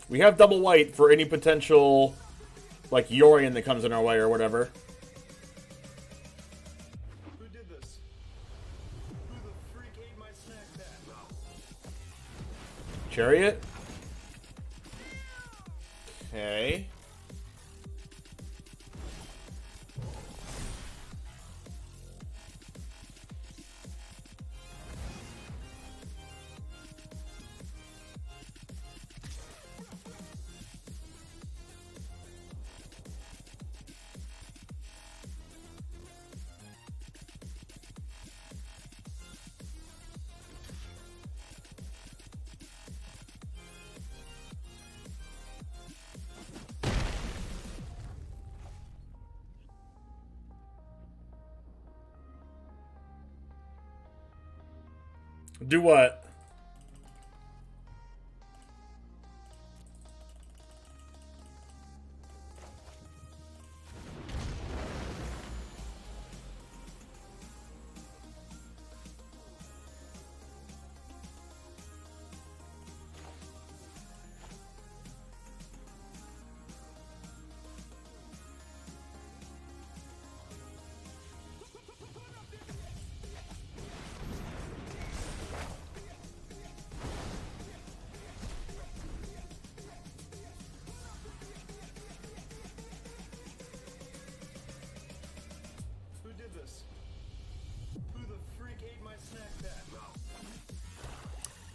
We have double white for any potential, like, Yorion that comes in our way or whatever. Who did this? Who the freak ate my snack pack? Chariot. Okay. Do what?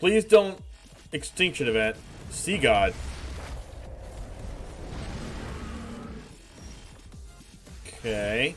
Please don't Extinction Event. Sea God. Okay.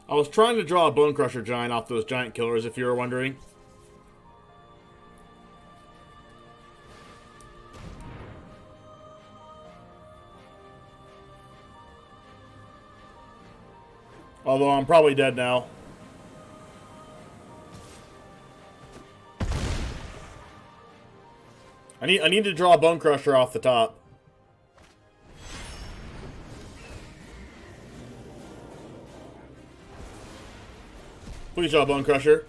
I was trying to draw a Bonecrusher Giant off those giant killers, if you were wondering. Although I'm probably dead now. I need to draw a Bonecrusher off the top. Please draw Bonecrusher.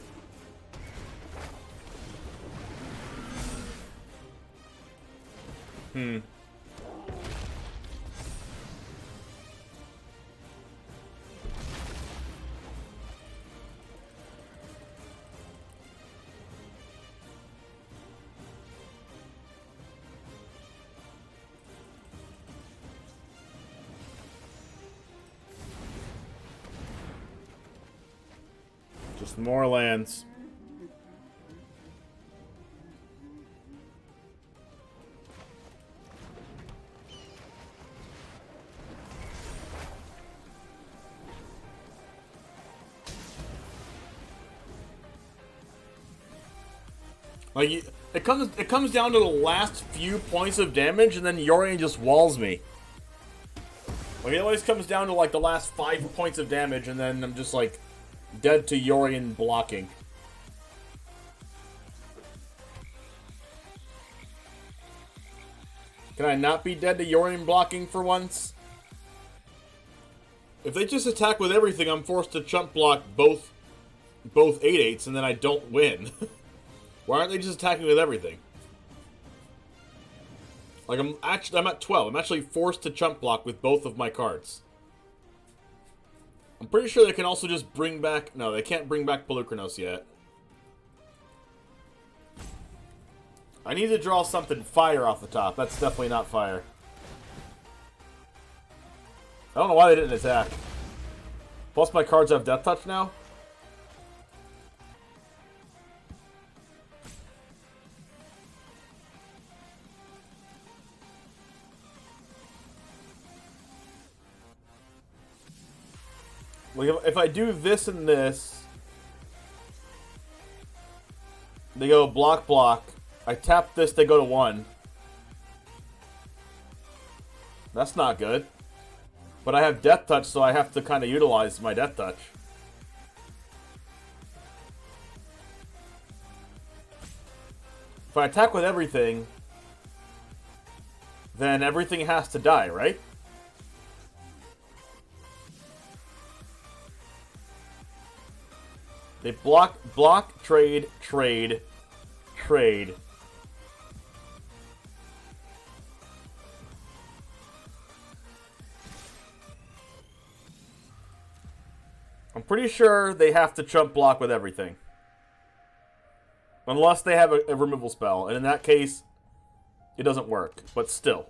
Just more lands. Like, it comes down to the last few points of damage, and then Yorion just walls me. Like, it always comes down to, like, the last 5 points of damage, and then I'm just, like, dead to Yorion blocking. Can I not be dead to Yorion blocking for once? If they just attack with everything, I'm forced to chump block both 8/8s, and then I don't win. Why aren't they just attacking with everything? Like, I'm at 12. I'm actually forced to chump block with both of my cards. I'm pretty sure they can also just bring back... No, they can't bring back Polukranos yet. I need to draw something fire off the top. That's definitely not fire. I don't know why they didn't attack. Plus my cards have Death Touch now. Like, if I do this and this, they go block, block. I tap this, they go to 1. That's not good. But I have Death Touch, so I have to kind of utilize my Death Touch. If I attack with everything, then everything has to die, right? They block, trade, trade, trade. I'm pretty sure they have to chump block with everything. Unless they have a removal spell. And in that case, it doesn't work. But still.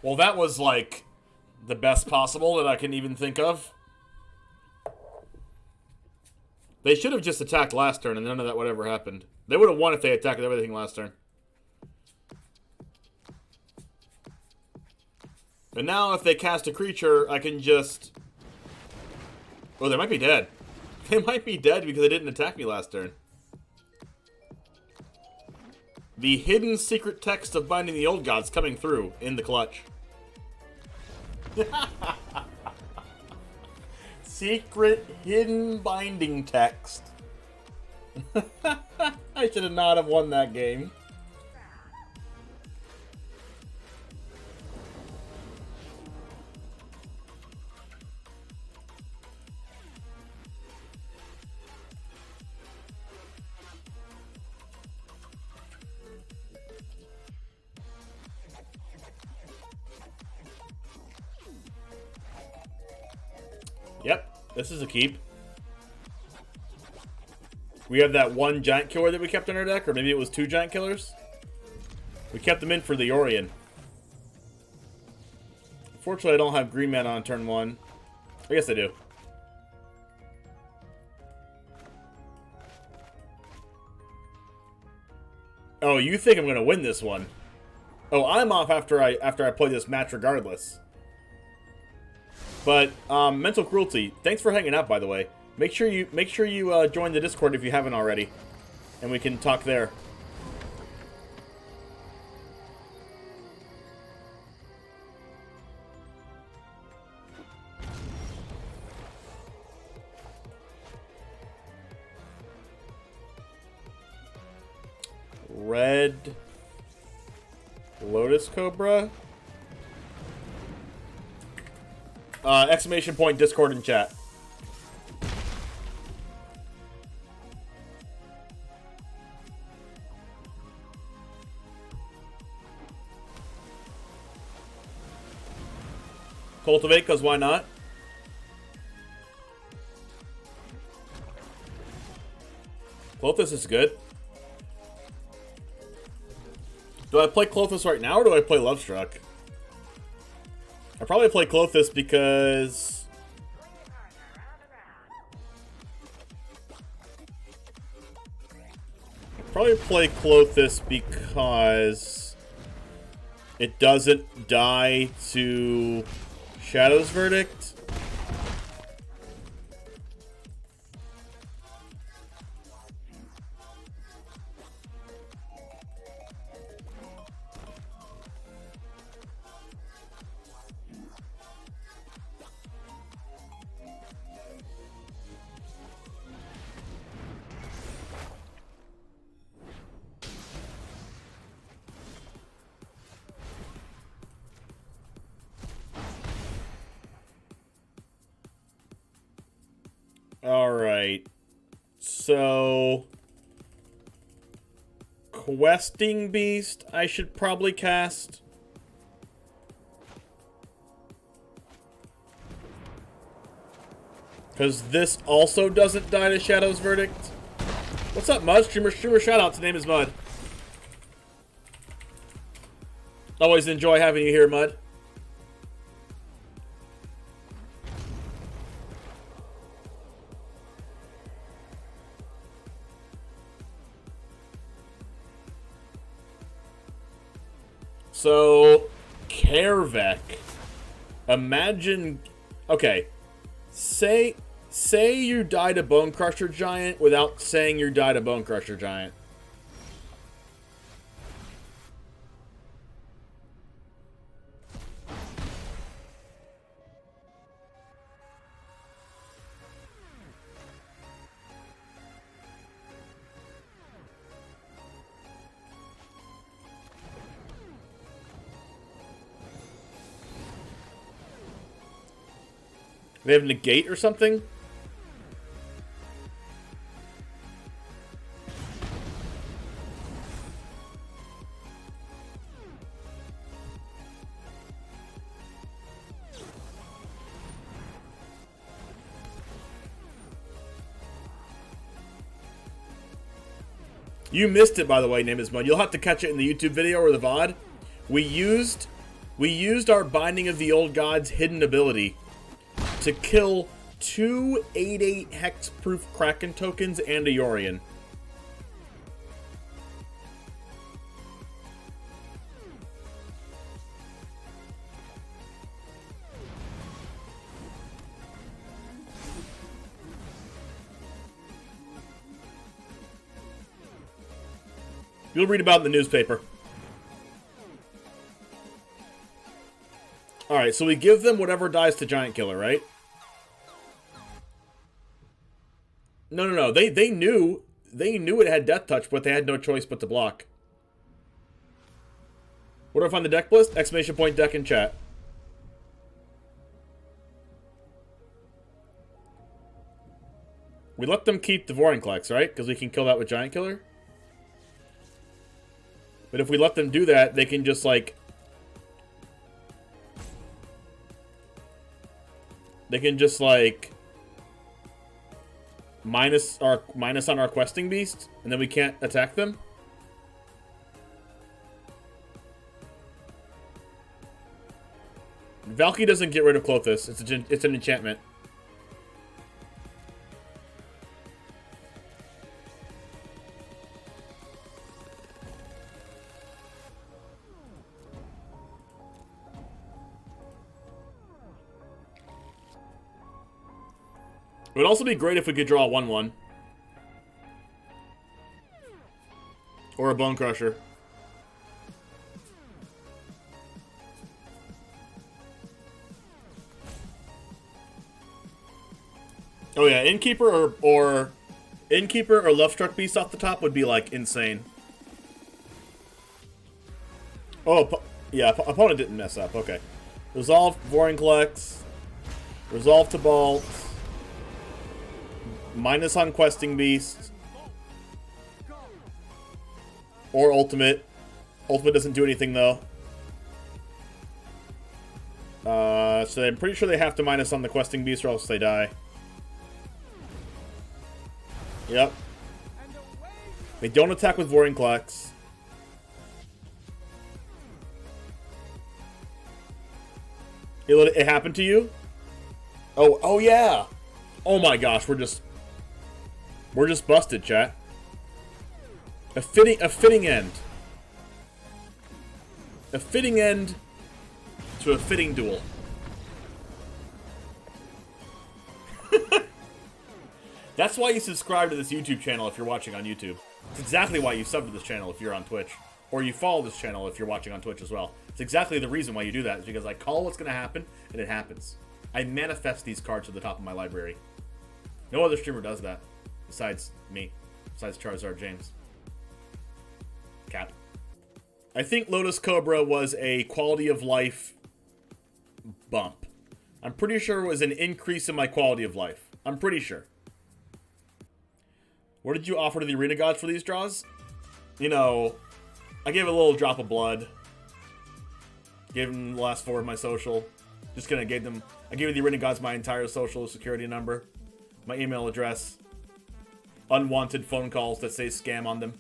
Well, that was, like, the best possible that I can even think of. They should have just attacked last turn, and none of that would ever happened. They would have won if they attacked everything last turn. And now, if they cast a creature, I can just... Oh, they might be dead. They might be dead because they didn't attack me last turn. The hidden secret text of Binding the Old Gods coming through in the clutch. Secret hidden binding text. I should have not have won that game. Yep, this is a keep. We have that one giant killer that we kept in our deck, or maybe it was 2 giant killers. We kept them in for the Orion. Unfortunately, I don't have green mana on turn 1. I guess I do. Oh, you think I'm gonna win this one? Oh, I'm off after I play this match regardless. But Mental Cruelty, thanks for hanging out, by the way. Make sure you join the Discord if you haven't already, and we can talk there. Red Lotus Cobra. Exclamation point Discord and chat. Cultivate, because why not? Klothys is good. Do I play Klothys right now, or do I play Lovestruck? I probably play Klothys because... probably play Klothys because... it doesn't die to Shadow's Verdict. Alright, so Questing Beast I should probably cast. Because this also doesn't die to Shadow's Verdict. What's up, Mud? Streamer shoutouts, his name is Mud. Always enjoy having you here, Mud. So, Kervek. Imagine... okay. Say you die to Bonecrusher Giant without saying you die to Bonecrusher Giant. They have negate or something? You missed it, by the way, name is Mud. You'll have to catch it in the YouTube video or the VOD. We used our Binding of the Old Gods hidden ability to kill 2 8/8 hex-proof Kraken tokens and a Yorion. You'll read about it in the newspaper. Alright, so we give them whatever dies to Giant Killer, right? No. They knew it had Death Touch, but they had no choice but to block. Where do I find the deck list? Exclamation point deck in chat. We let them keep the Vorinclex, right? Because we can kill that with Giant Killer. But if we let them do that, they can just, like... They can just, like... minus on our Questing Beast, and then we can't attack them. Valki doesn't get rid of Klothys. It's an enchantment. It would also be great if we could draw a 1/1. Or a Bonecrusher. Oh yeah, Innkeeper or Lovestruck Beast off the top would be like insane. Oh, yeah, opponent didn't mess up. Okay. Resolve Vorinclex. Resolve to Bolt. Minus on Questing Beast. Or Ultimate. Ultimate doesn't do anything though. So I'm pretty sure they have to minus on the Questing Beast or else they die. Yep. They don't attack with Vorinclex. It happened to you? Oh yeah. Oh my gosh, we're just busted, chat. A fitting end. A fitting end to a fitting duel. That's why you subscribe to this YouTube channel if you're watching on YouTube. It's exactly why you sub to this channel if you're on Twitch. Or you follow this channel if you're watching on Twitch as well. It's exactly the reason why you do that. It's because I call what's going to happen, and it happens. I manifest these cards to the top of my library. No other streamer does that. Besides me. Besides Charizard James. Cap. I think Lotus Cobra was a quality of life bump. I'm pretty sure it was an increase in my quality of life. I'm pretty sure. What did you offer to the Arena Gods for these draws? You know, I gave a little drop of blood. Gave them the last 4 of my social. Just kidding, I gave the Arena Gods my entire social security number, my email address, unwanted phone calls that say scam on them.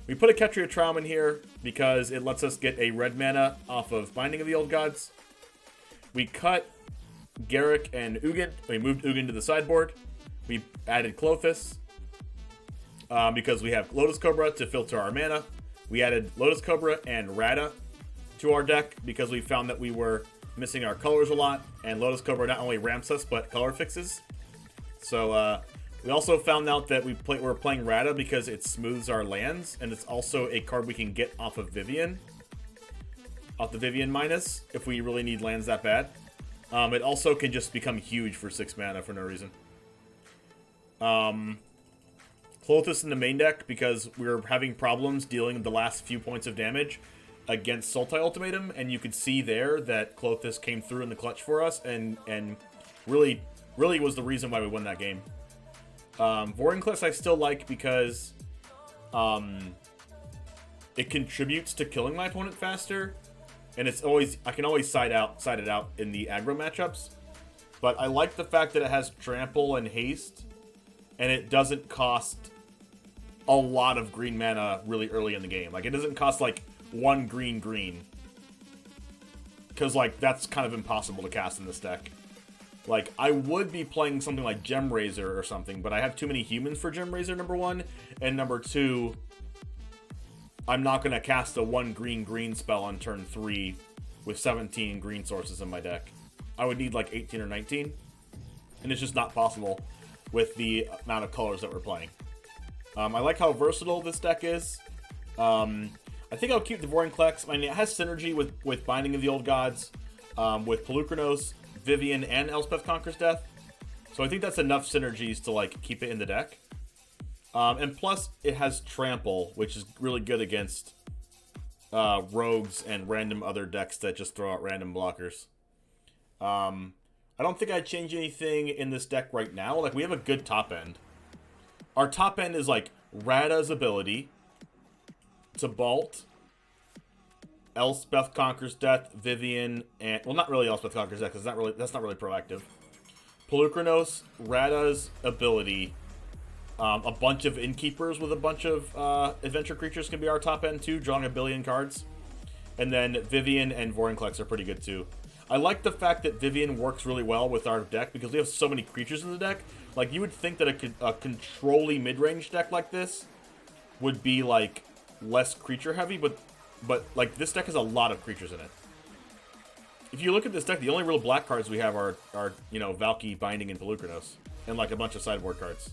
We put a Ketria Triome in here because it lets us get a red mana off of Binding of the Old Gods. We cut Garruk and Ugin. We moved Ugin to the sideboard. We added Klothys because we have Lotus Cobra to filter our mana. We added Lotus Cobra and Radha to our deck because we found that we were missing our colors a lot, and Lotus Cobra not only ramps us but color fixes. So we also found out that we're playing Radha because it smooths our lands, and it's also a card we can get off of Vivien, off the Vivien minus if we really need lands that bad. It also can just become huge for 6 mana for no reason. Klothys in the main deck because we were having problems dealing the last few points of damage against Sultai Ultimatum, and you could see there that Klothys came through in the clutch for us and really was the reason why we won that game. Vorinclex I still like because it contributes to killing my opponent faster, and I can always side it out in the aggro matchups. But I like the fact that it has trample and haste, and it doesn't cost a lot of green mana really early in the game. Like, it doesn't cost, like, 1 green. Because, like, that's kind of impossible to cast in this deck. Like, I would be playing something like Gem Razor or something, but I have too many humans for Gem Razor, number 1. And number 2, I'm not going to cast a 1 green spell on turn 3 with 17 green sources in my deck. I would need, like, 18 or 19. And it's just not possible with the amount of colors that we're playing. I like how versatile this deck is. I think I'll keep the Vorinclex. I mean, it has synergy with Binding of the Old Gods, with Polukranos, Vivien, and Elspeth Conquers Death. So I think that's enough synergies to like keep it in the deck. And plus, it has Trample, which is really good against rogues and random other decks that just throw out random blockers. I don't think I'd change anything in this deck right now. Like, we have a good top end. Our top end is like Radha's ability to Bolt, Elspeth Conquers Death, Vivien, and well, not really Elspeth Conquers Death because that's not really proactive. Polukranos, Radha's ability, a bunch of Innkeepers with a bunch of adventure creatures can be our top end too, drawing 1 billion cards, and then Vivien and Vorinclex are pretty good too. I like the fact that Vivien works really well with our deck because we have so many creatures in the deck. Like, you would think that a control-y mid-range deck like this would be like less creature heavy, but like this deck has a lot of creatures in it. If you look at this deck, the only real black cards we have are you know, Valki, Binding, and Polukranos, and like a bunch of sideboard cards.